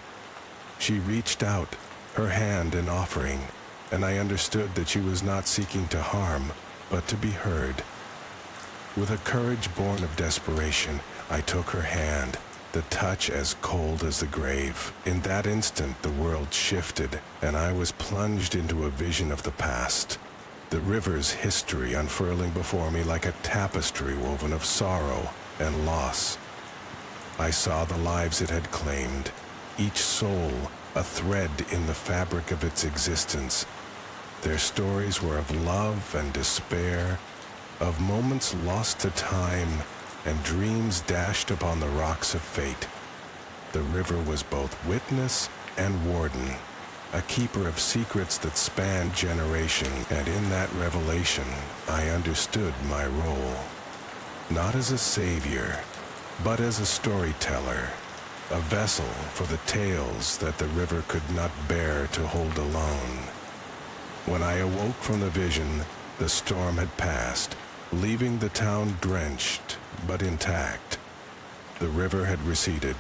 She reached out, her hand an offering, and I understood that she was not seeking to harm, but to be heard. With a courage born of desperation, I took her hand, the touch as cold as the grave. In that instant, the world shifted, and I was plunged into a vision of the past. The river's history unfurling before me like a tapestry woven of sorrow and loss. I saw the lives it had claimed, each soul a thread in the fabric of its existence. Their stories were of love and despair, of moments lost to time and dreams dashed upon the rocks of fate. The river was both witness and warden, a keeper of secrets that spanned generations, and in that revelation, I understood my role. Not as a savior, but as a storyteller, a vessel for the tales that the river could not bear to hold alone. When I awoke from the vision, the storm had passed, leaving the town drenched but intact. The river had receded,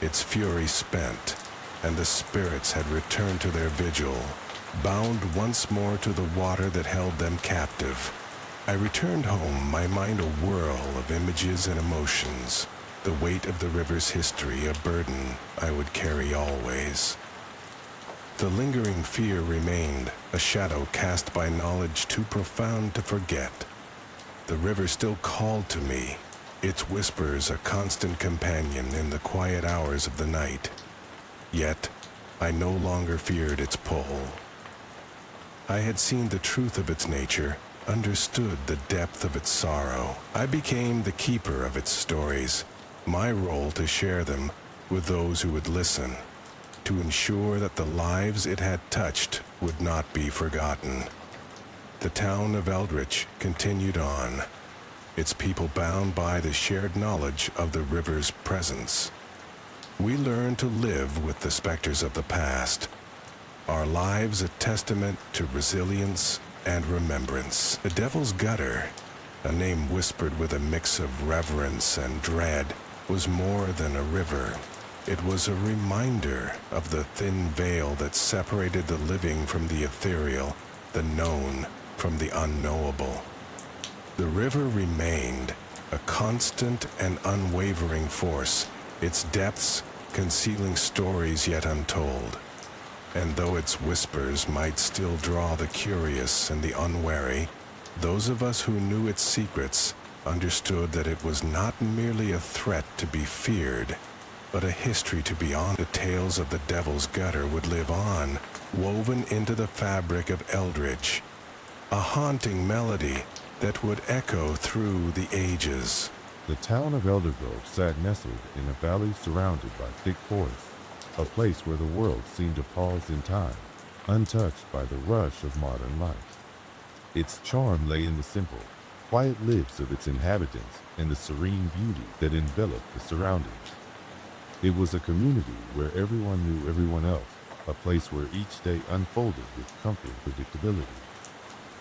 its fury spent, and the spirits had returned to their vigil, bound once more to the water that held them captive. I returned home, my mind a whirl of images and emotions, the weight of the river's history a burden I would carry always. The lingering fear remained, a shadow cast by knowledge too profound to forget. The river still called to me, its whispers a constant companion in the quiet hours of the night. Yet, I no longer feared its pull. I had seen the truth of its nature, understood the depth of its sorrow. I became the keeper of its stories, my role to share them with those who would listen, to ensure that the lives it had touched would not be forgotten. The town of Eldritch continued on, its people bound by the shared knowledge of the river's presence. We learned to live with the specters of the past, our lives a testament to resilience and remembrance. The Devil's Gutter, a name whispered with a mix of reverence and dread, was more than a river. It was a reminder of the thin veil that separated the living from the ethereal, the known from the unknowable. The river remained, a constant and unwavering force, its depths concealing stories yet untold. And though its whispers might still draw the curious and the unwary, those of us who knew its secrets understood that it was not merely a threat to be feared, but a history to be honored. The tales of the Devil's Gutter would live on, woven into the fabric of Eldritch, a haunting melody that would echo through the ages. The town of Eldergrove sat nestled in a valley surrounded by thick forests, a place where the world seemed to pause in time, untouched by the rush of modern life. Its charm lay in the simple, quiet lives of its inhabitants and the serene beauty that enveloped the surroundings. It was a community where everyone knew everyone else, a place where each day unfolded with comfort and predictability.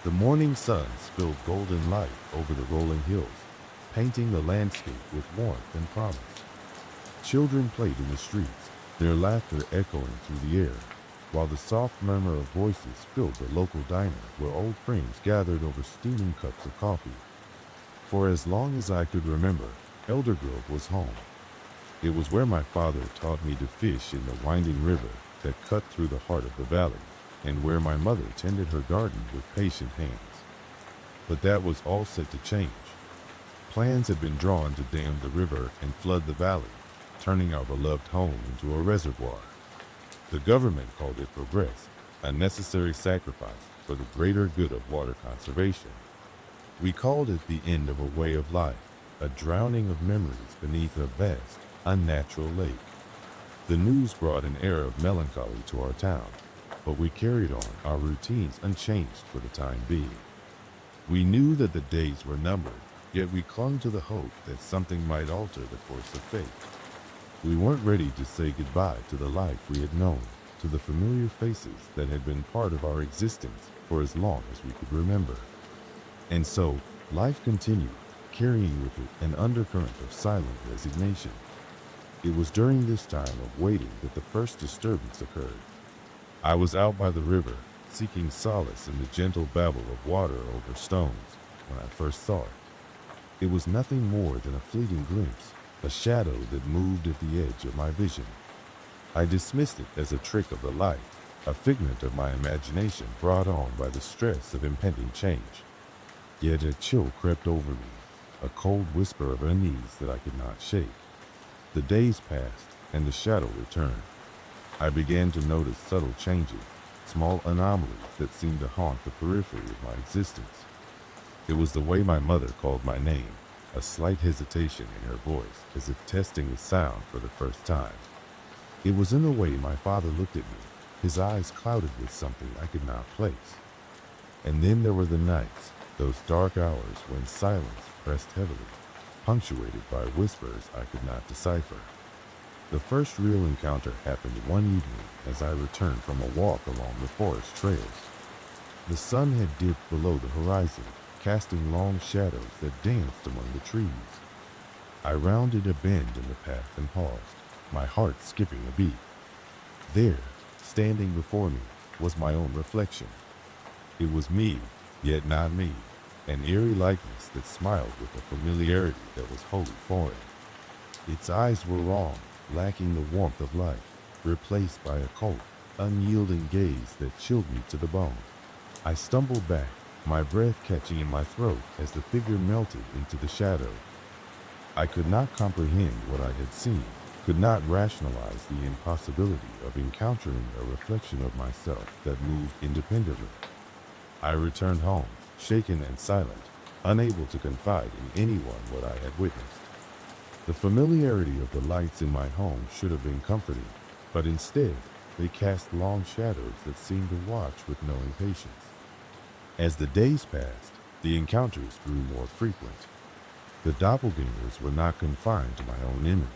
The morning sun spilled golden light over the rolling hills, painting the landscape with warmth and promise. Children played in the streets, their laughter echoing through the air, while the soft murmur of voices filled the local diner where old friends gathered over steaming cups of coffee. For as long as I could remember, Eldergrove was home. It was where my father taught me to fish in the winding river that cut through the heart of the valley, and where my mother tended her garden with patient hands. But that was all set to change. Plans had been drawn to dam the river and flood the valley, turning our beloved home into a reservoir. The government called it progress, a necessary sacrifice for the greater good of water conservation. We called it the end of a way of life, a drowning of memories beneath a vast, unnatural lake. The news brought an air of melancholy to our town, but we carried on our routines unchanged for the time being. We knew that the days were numbered, yet we clung to the hope that something might alter the course of fate. We weren't ready to say goodbye to the life we had known, to the familiar faces that had been part of our existence for as long as we could remember. And so, life continued, carrying with it an undercurrent of silent resignation. It was during this time of waiting that the first disturbance occurred. I was out by the river, seeking solace in the gentle babble of water over stones, when I first saw it. It was nothing more than a fleeting glimpse, a shadow that moved at the edge of my vision. I dismissed it as a trick of the light, a figment of my imagination brought on by the stress of impending change. Yet a chill crept over me, a cold whisper of unease that I could not shake. The days passed, and the shadow returned. I began to notice subtle changes, small anomalies that seemed to haunt the periphery of my existence. It was the way my mother called my name, a slight hesitation in her voice, as if testing the sound for the first time. It was in the way my father looked at me, his eyes clouded with something I could not place. And then there were the nights, those dark hours when silence pressed heavily, punctuated by whispers I could not decipher. The first real encounter happened one evening as I returned from a walk along the forest trails. The sun had dipped below the horizon, casting long shadows that danced among the trees. I rounded a bend in the path and paused, my heart skipping a beat. There, standing before me, was my own reflection. It was me, yet not me, an eerie likeness that smiled with a familiarity that was wholly foreign. Its eyes were wrong, lacking the warmth of life, replaced by a cold, unyielding gaze that chilled me to the bone. I stumbled back, my breath catching in my throat as the figure melted into the shadow. I could not comprehend what I had seen, could not rationalize the impossibility of encountering a reflection of myself that moved independently. I returned home, shaken and silent, unable to confide in anyone what I had witnessed. The familiarity of the lights in my home should have been comforting, but instead, they cast long shadows that seemed to watch with no impatience. As the days passed, the encounters grew more frequent. The doppelgangers were not confined to my own image.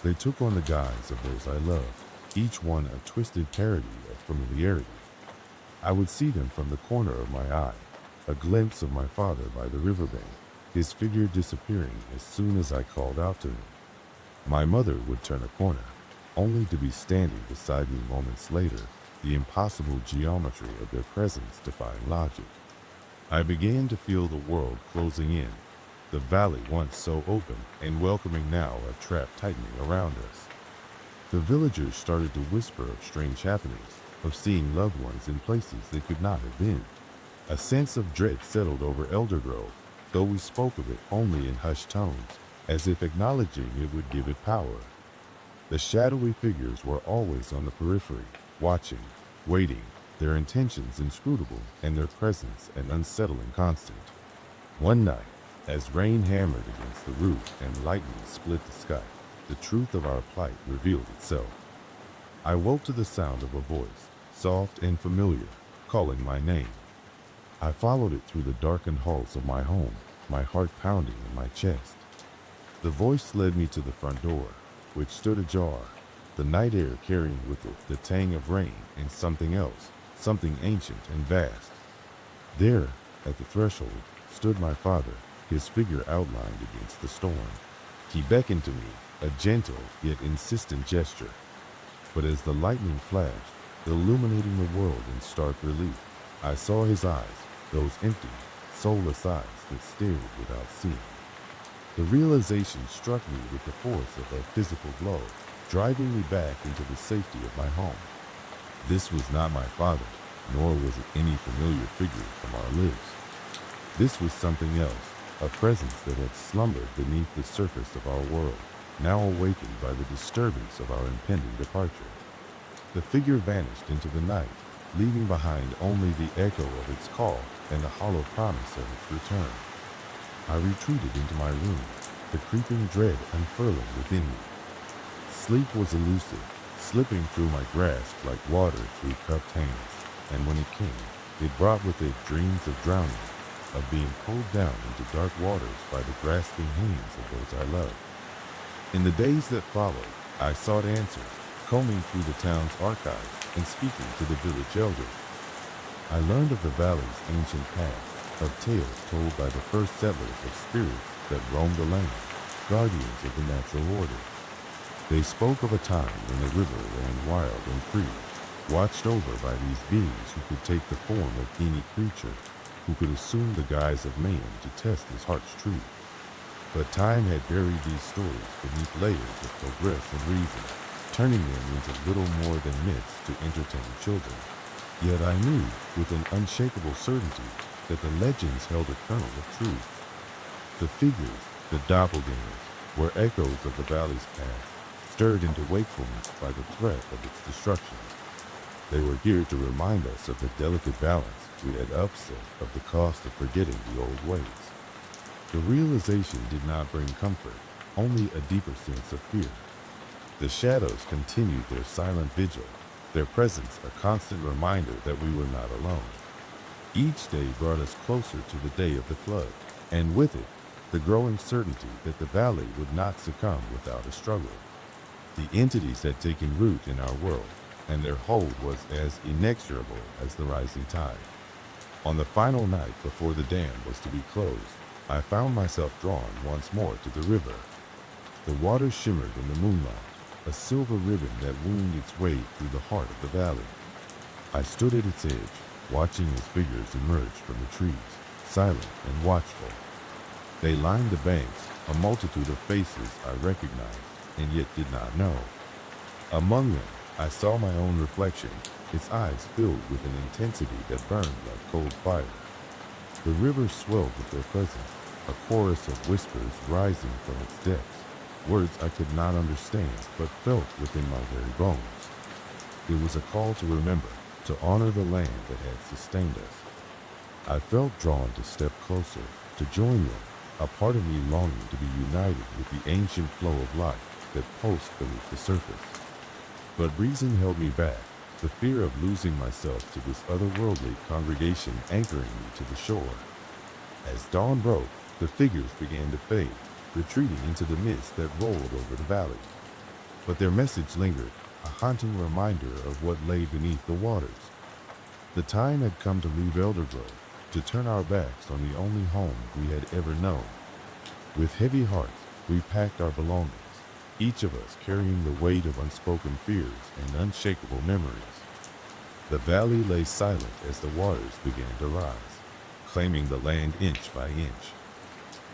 They took on the guise of those I loved, each one a twisted parody of familiarity. I would see them from the corner of my eye, a glimpse of my father by the riverbank, his figure disappearing as soon as I called out to him. My mother would turn a corner, only to be standing beside me moments later, the impossible geometry of their presence defying logic. I began to feel the world closing in, the valley once so open and welcoming now a trap tightening around us. The villagers started to whisper of strange happenings, of seeing loved ones in places they could not have been. A sense of dread settled over Eldergrove, though we spoke of it only in hushed tones, as if acknowledging it would give it power. The shadowy figures were always on the periphery, watching, waiting, their intentions inscrutable and their presence an unsettling constant. One night, as rain hammered against the roof and lightning split the sky, the truth of our plight revealed itself. I woke to the sound of a voice, soft and familiar, calling my name. I followed it through the darkened halls of my home, my heart pounding in my chest. The voice led me to the front door, which stood ajar, the night air carrying with it the tang of rain and something else, something ancient and vast. There, at the threshold, stood my father, his figure outlined against the storm. He beckoned to me, a gentle yet insistent gesture. But as the lightning flashed, illuminating the world in stark relief, I saw his eyes, those empty, soulless eyes that stared without seeing. The realization struck me with the force of a physical blow, driving me back into the safety of my home. This was not my father, nor was it any familiar figure from our lives. This was something else, a presence that had slumbered beneath the surface of our world, now awakened by the disturbance of our impending departure. The figure vanished into the night, leaving behind only the echo of its call and the hollow promise of its return. I retreated into my room, the creeping dread unfurling within me. Sleep was elusive, slipping through my grasp like water through cupped hands, and when it came, it brought with it dreams of drowning, of being pulled down into dark waters by the grasping hands of those I loved. In the days that followed, I sought answers, combing through the town's archives and speaking to the village elders. I learned of the valley's ancient past, of tales told by the first settlers of spirits that roamed the land, guardians of the natural order. They spoke of a time when the river ran wild and free, watched over by these beings who could take the form of any creature, who could assume the guise of man to test his heart's truth. But time had buried these stories beneath layers of progress and reason, turning them into little more than myths to entertain children. Yet I knew with an unshakable certainty that the legends held a kernel of truth. The figures, the doppelgangers, were echoes of the valley's past, stirred into wakefulness by the threat of its destruction. They were here to remind us of the delicate balance we had upset, of the cost of forgetting the old ways. The realization did not bring comfort, only a deeper sense of fear. The shadows continued their silent vigil, their presence a constant reminder that we were not alone. Each day brought us closer to the day of the flood, and with it, the growing certainty that the valley would not succumb without a struggle. The entities had taken root in our world, and their hold was as inexorable as the rising tide. On the final night before the dam was to be closed, I found myself drawn once more to the river. The water shimmered in the moonlight, a silver ribbon that wound its way through the heart of the valley. I stood at its edge, watching as figures emerged from the trees, silent and watchful. They lined the banks, a multitude of faces I recognized and yet did not know. Among them, I saw my own reflection, its eyes filled with an intensity that burned like cold fire. The river swelled with their presence, a chorus of whispers rising from its depths, words I could not understand but felt within my very bones. It was a call to remember, to honor the land that had sustained us. I felt drawn to step closer, to join them, a part of me longing to be united with the ancient flow of life that pulsed beneath the surface. But reason held me back, the fear of losing myself to this otherworldly congregation anchoring me to the shore. As dawn broke, the figures began to fade, retreating into the mist that rolled over the valley. But their message lingered, a haunting reminder of what lay beneath the waters. The time had come to leave Eldergrove, to turn our backs on the only home we had ever known. With heavy hearts, we packed our belongings, each of us carrying the weight of unspoken fears and unshakable memories. The valley lay silent as the waters began to rise, claiming the land inch by inch.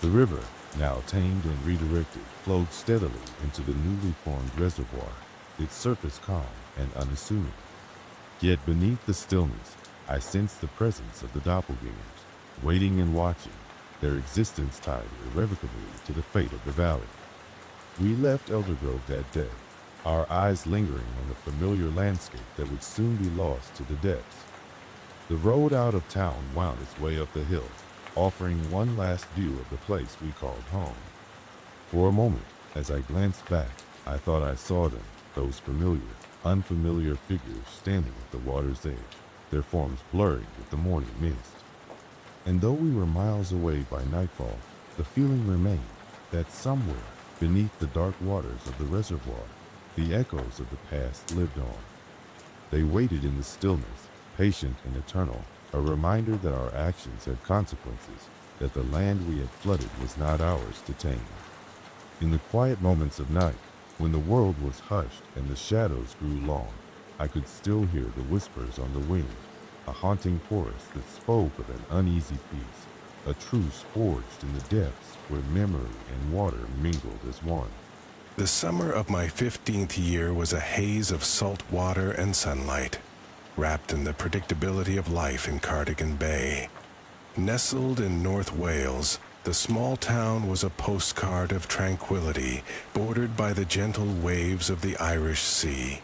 The river, now tamed and redirected, flowed steadily into the newly formed reservoir, its surface calm and unassuming. Yet beneath the stillness, I sensed the presence of the doppelgangers, waiting and watching, their existence tied irrevocably to the fate of the valley. We left Eldergrove that day, our eyes lingering on the familiar landscape that would soon be lost to the depths. The road out of town wound its way up the hill, offering one last view of the place we called home. For a moment, as I glanced back, I thought I saw them, those familiar, unfamiliar figures standing at the water's edge, their forms blurring with the morning mist. And though we were miles away by nightfall, the feeling remained that somewhere beneath the dark waters of the reservoir, the echoes of the past lived on. They waited in the stillness, patient and eternal, a reminder that our actions had consequences, that the land we had flooded was not ours to tame. In the quiet moments of night, when the world was hushed and the shadows grew long, I could still hear the whispers on the wind, a haunting chorus that spoke of an uneasy peace, a truce forged in the depths where memory and water mingled as one. The summer of my 15th year was a haze of salt water and sunlight, wrapped in the predictability of life in Cardigan Bay. Nestled in North Wales, the small town was a postcard of tranquility, bordered by the gentle waves of the Irish Sea.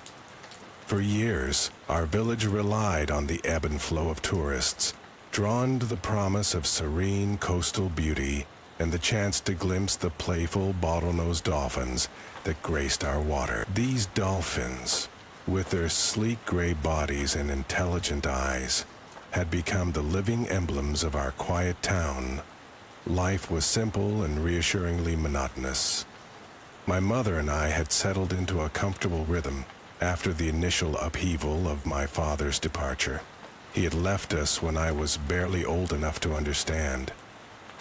For years, our village relied on the ebb and flow of tourists, drawn to the promise of serene coastal beauty and the chance to glimpse the playful bottlenose dolphins that graced our water. These dolphins, with their sleek gray bodies and intelligent eyes, had become the living emblems of our quiet town. Life was simple and reassuringly monotonous. My mother and I had settled into a comfortable rhythm after the initial upheaval of my father's departure. He had left us when I was barely old enough to understand,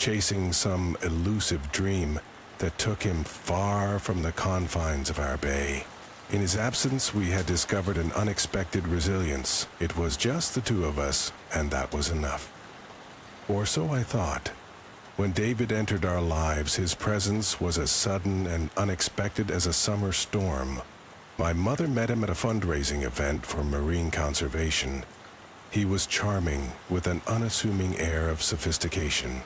chasing some elusive dream that took him far from the confines of our bay. In his absence, we had discovered an unexpected resilience. It was just the two of us, and that was enough. Or so I thought. When David entered our lives, his presence was as sudden and unexpected as a summer storm. My mother met him at a fundraising event for marine conservation. He was charming, with an unassuming air of sophistication.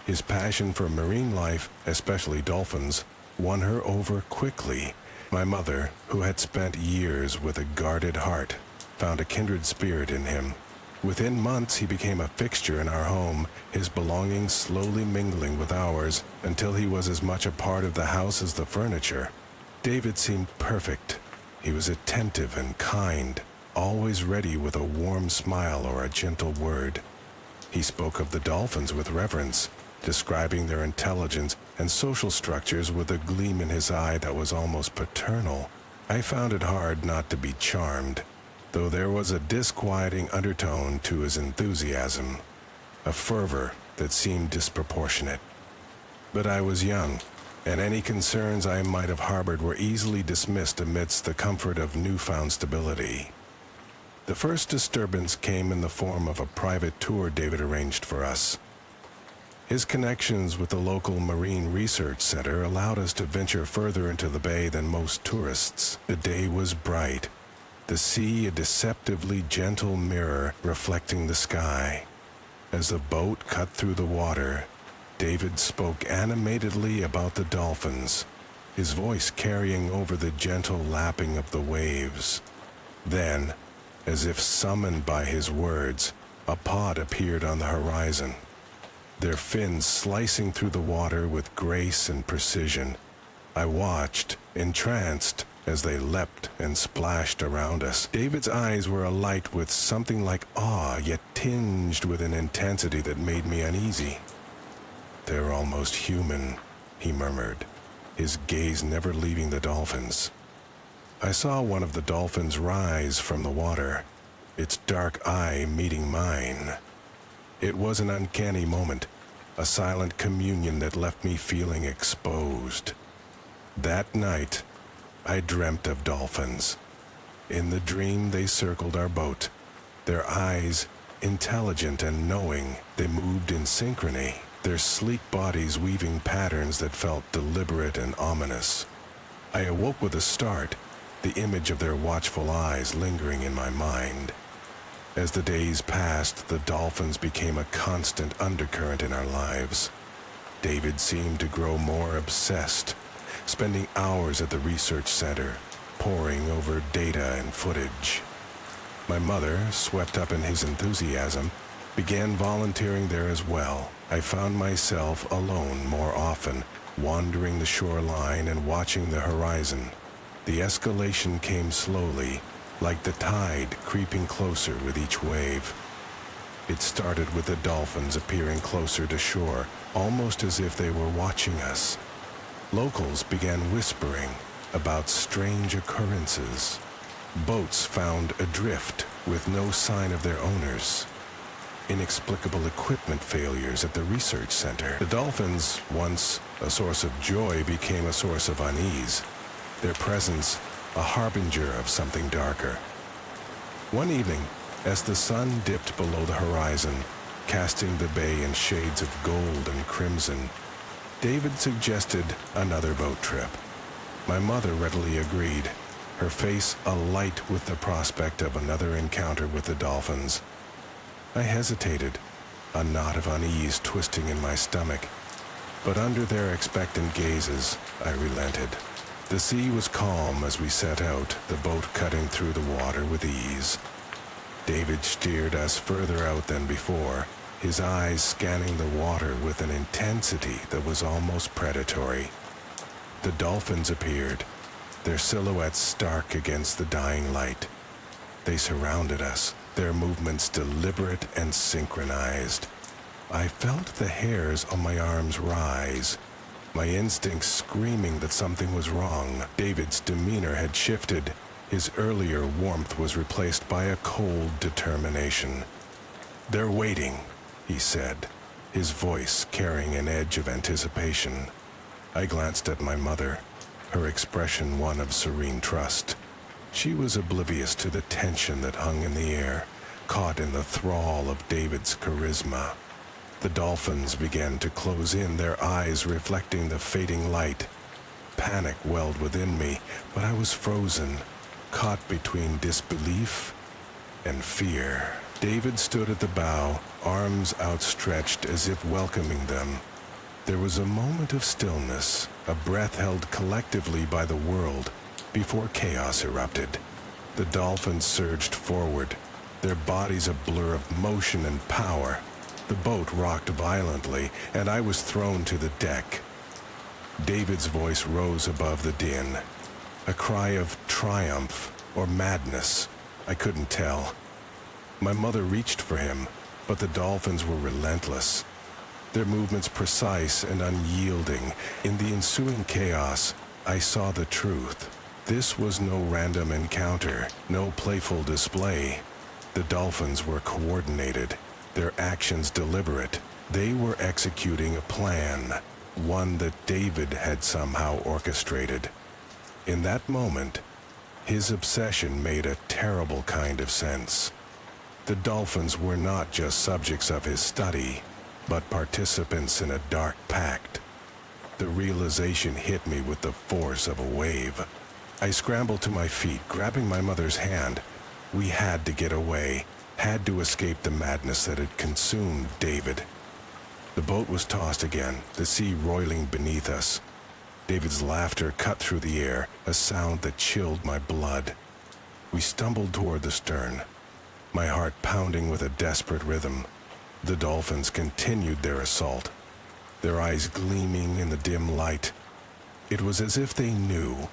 His passion for marine life, especially dolphins, won her over quickly. My mother, who had spent years with a guarded heart, found a kindred spirit in him. Within months, he became a fixture in our home, his belongings slowly mingling with ours until he was as much a part of the house as the furniture. David seemed perfect. He was attentive and kind, always ready with a warm smile or a gentle word. He spoke of the dolphins with reverence, describing their intelligence and social structures with a gleam in his eye that was almost paternal. I found it hard not to be charmed, though there was a disquieting undertone to his enthusiasm, a fervor that seemed disproportionate. But I was young, and any concerns I might have harbored were easily dismissed amidst the comfort of newfound stability. The first disturbance came in the form of a private tour David arranged for us. His connections with the local Marine Research Center allowed us to venture further into the bay than most tourists. The day was bright, the sea a deceptively gentle mirror reflecting the sky. As the boat cut through the water, David spoke animatedly about the dolphins, his voice carrying over the gentle lapping of the waves. Then, as if summoned by his words, a pod appeared on the horizon, their fins slicing through the water with grace and precision. I watched, entranced, as they leapt and splashed around us. David's eyes were alight with something like awe, yet tinged with an intensity that made me uneasy. "They're almost human," he murmured, his gaze never leaving the dolphins. I saw one of the dolphins rise from the water, its dark eye meeting mine. It was an uncanny moment, a silent communion that left me feeling exposed. That night, I dreamt of dolphins. In the dream, they circled our boat. Their eyes, intelligent and knowing, they moved in synchrony, their sleek bodies weaving patterns that felt deliberate and ominous. I awoke with a start, the image of their watchful eyes lingering in my mind. As the days passed, the dolphins became a constant undercurrent in our lives. David seemed to grow more obsessed, spending hours at the research center, poring over data and footage. My mother, swept up in his enthusiasm, began volunteering there as well. I found myself alone more often, wandering the shoreline and watching the horizon. The escalation came slowly, like the tide creeping closer with each wave. It started with the dolphins appearing closer to shore, almost as if they were watching us. Locals began whispering about strange occurrences. Boats found adrift with no sign of their owners. Inexplicable equipment failures at the research center. The dolphins, once a source of joy, became a source of unease, their presence a harbinger of something darker. One evening, as the sun dipped below the horizon, casting the bay in shades of gold and crimson, David suggested another boat trip. My mother readily agreed, her face alight with the prospect of another encounter with the dolphins. I hesitated, a knot of unease twisting in my stomach, but under their expectant gazes, I relented. The sea was calm as we set out, the boat cutting through the water with ease. David steered us further out than before, his eyes scanning the water with an intensity that was almost predatory. The dolphins appeared, their silhouettes stark against the dying light. They surrounded us, their movements deliberate and synchronized. I felt the hairs on my arms rise, my instincts screaming that something was wrong. David's demeanor had shifted. His earlier warmth was replaced by a cold determination. "They're waiting," he said. his voice carrying an edge of anticipation. I glanced at my mother, her expression one of serene trust. She was oblivious to the tension that hung in the air, caught in the thrall of David's charisma. The dolphins began to close in, their eyes reflecting the fading light. Panic welled within me, but I was frozen, caught between disbelief and fear. David stood at the bow, arms outstretched as if welcoming them. There was a moment of stillness, a breath held collectively by the world, before chaos erupted. The dolphins surged forward, their bodies a blur of motion and power. The boat rocked violently, and I was thrown to the deck. David's voice rose above the din, a cry of triumph or madness. I couldn't tell. My mother reached for him, but the dolphins were relentless, their movements precise and unyielding. In the ensuing chaos, I saw the truth. This was no random encounter, no playful display. The dolphins were coordinated, their actions deliberate. They were executing a plan, one that David had somehow orchestrated. In that moment, his obsession made a terrible kind of sense. The dolphins were not just subjects of his study, but participants in a dark pact. The realization hit me with the force of a wave. I scrambled to my feet, grabbing my mother's hand. We had to get away, had to escape the madness that had consumed David. The boat was tossed again, the sea roiling beneath us. David's laughter cut through the air, a sound that chilled my blood. We stumbled toward the stern, my heart pounding with a desperate rhythm. The dolphins continued their assault, their eyes gleaming in the dim light. It was as if they knew,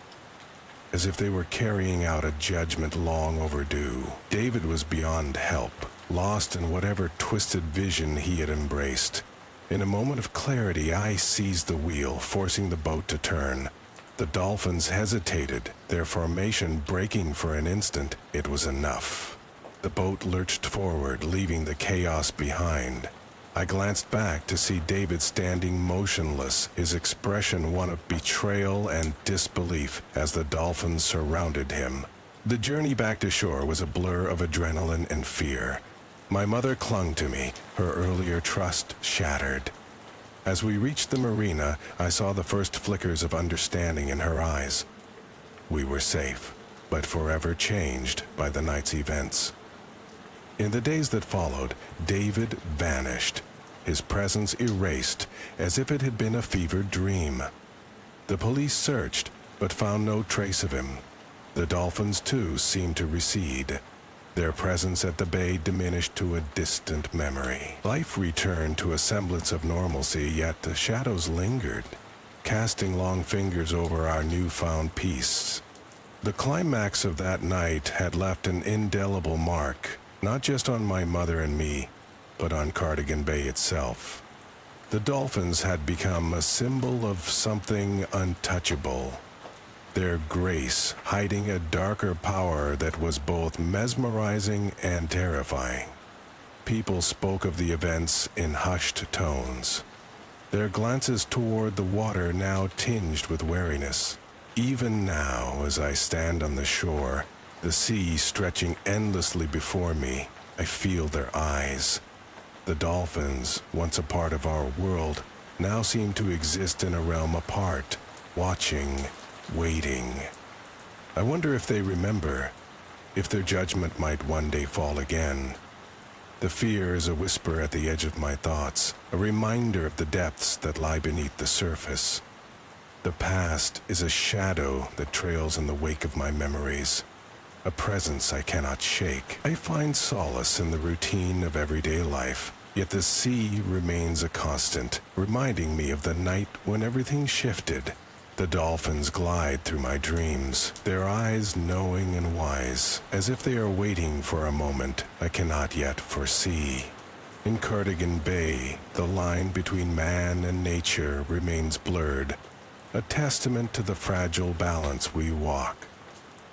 as if they were carrying out a judgment long overdue. David was beyond help, lost in whatever twisted vision he had embraced. In a moment of clarity, I seized the wheel, forcing the boat to turn. The dolphins hesitated, their formation breaking for an instant. It was enough. The boat lurched forward, leaving the chaos behind. I glanced back to see David standing motionless, his expression one of betrayal and disbelief as the dolphins surrounded him. The journey back to shore was a blur of adrenaline and fear. My mother clung to me, her earlier trust shattered. As we reached the marina, I saw the first flickers of understanding in her eyes. We were safe, but forever changed by the night's events. In the days that followed, David vanished, his presence erased as if it had been a fevered dream. The police searched, but found no trace of him. The dolphins, too, seemed to recede. Their presence at the bay diminished to a distant memory. Life returned to a semblance of normalcy, yet the shadows lingered, casting long fingers over our newfound peace. The climax of that night had left an indelible mark, not just on my mother and me, but on Cardigan Bay itself. The dolphins had become a symbol of something untouchable, their grace hiding a darker power that was both mesmerizing and terrifying. People spoke of the events in hushed tones, their glances toward the water now tinged with wariness. Even now, as I stand on the shore, the sea stretching endlessly before me, I feel their eyes. The dolphins, once a part of our world, now seem to exist in a realm apart, watching, waiting. I wonder if they remember, if their judgment might one day fall again. The fear is a whisper at the edge of my thoughts, a reminder of the depths that lie beneath the surface. The past is a shadow that trails in the wake of my memories, a presence I cannot shake. I find solace in the routine of everyday life, yet the sea remains a constant, reminding me of the night when everything shifted. The dolphins glide through my dreams, their eyes knowing and wise, as if they are waiting for a moment I cannot yet foresee. In Cardigan Bay, the line between man and nature remains blurred, a testament to the fragile balance we walk.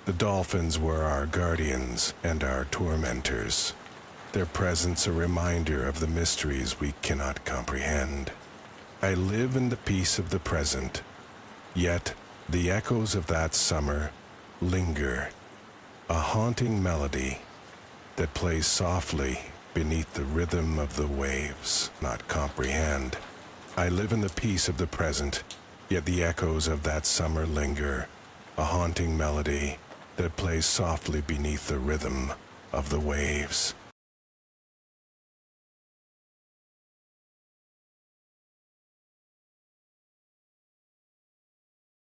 The dolphins were our guardians and our tormentors. their presence a reminder of the mysteries we cannot comprehend. I live in the peace of the present, yet the echoes of that summer linger, a haunting melody that plays softly beneath the rhythm of the waves not comprehend. I live in the peace of the present, yet the echoes of that summer linger, a haunting melody that plays softly beneath the rhythm of the waves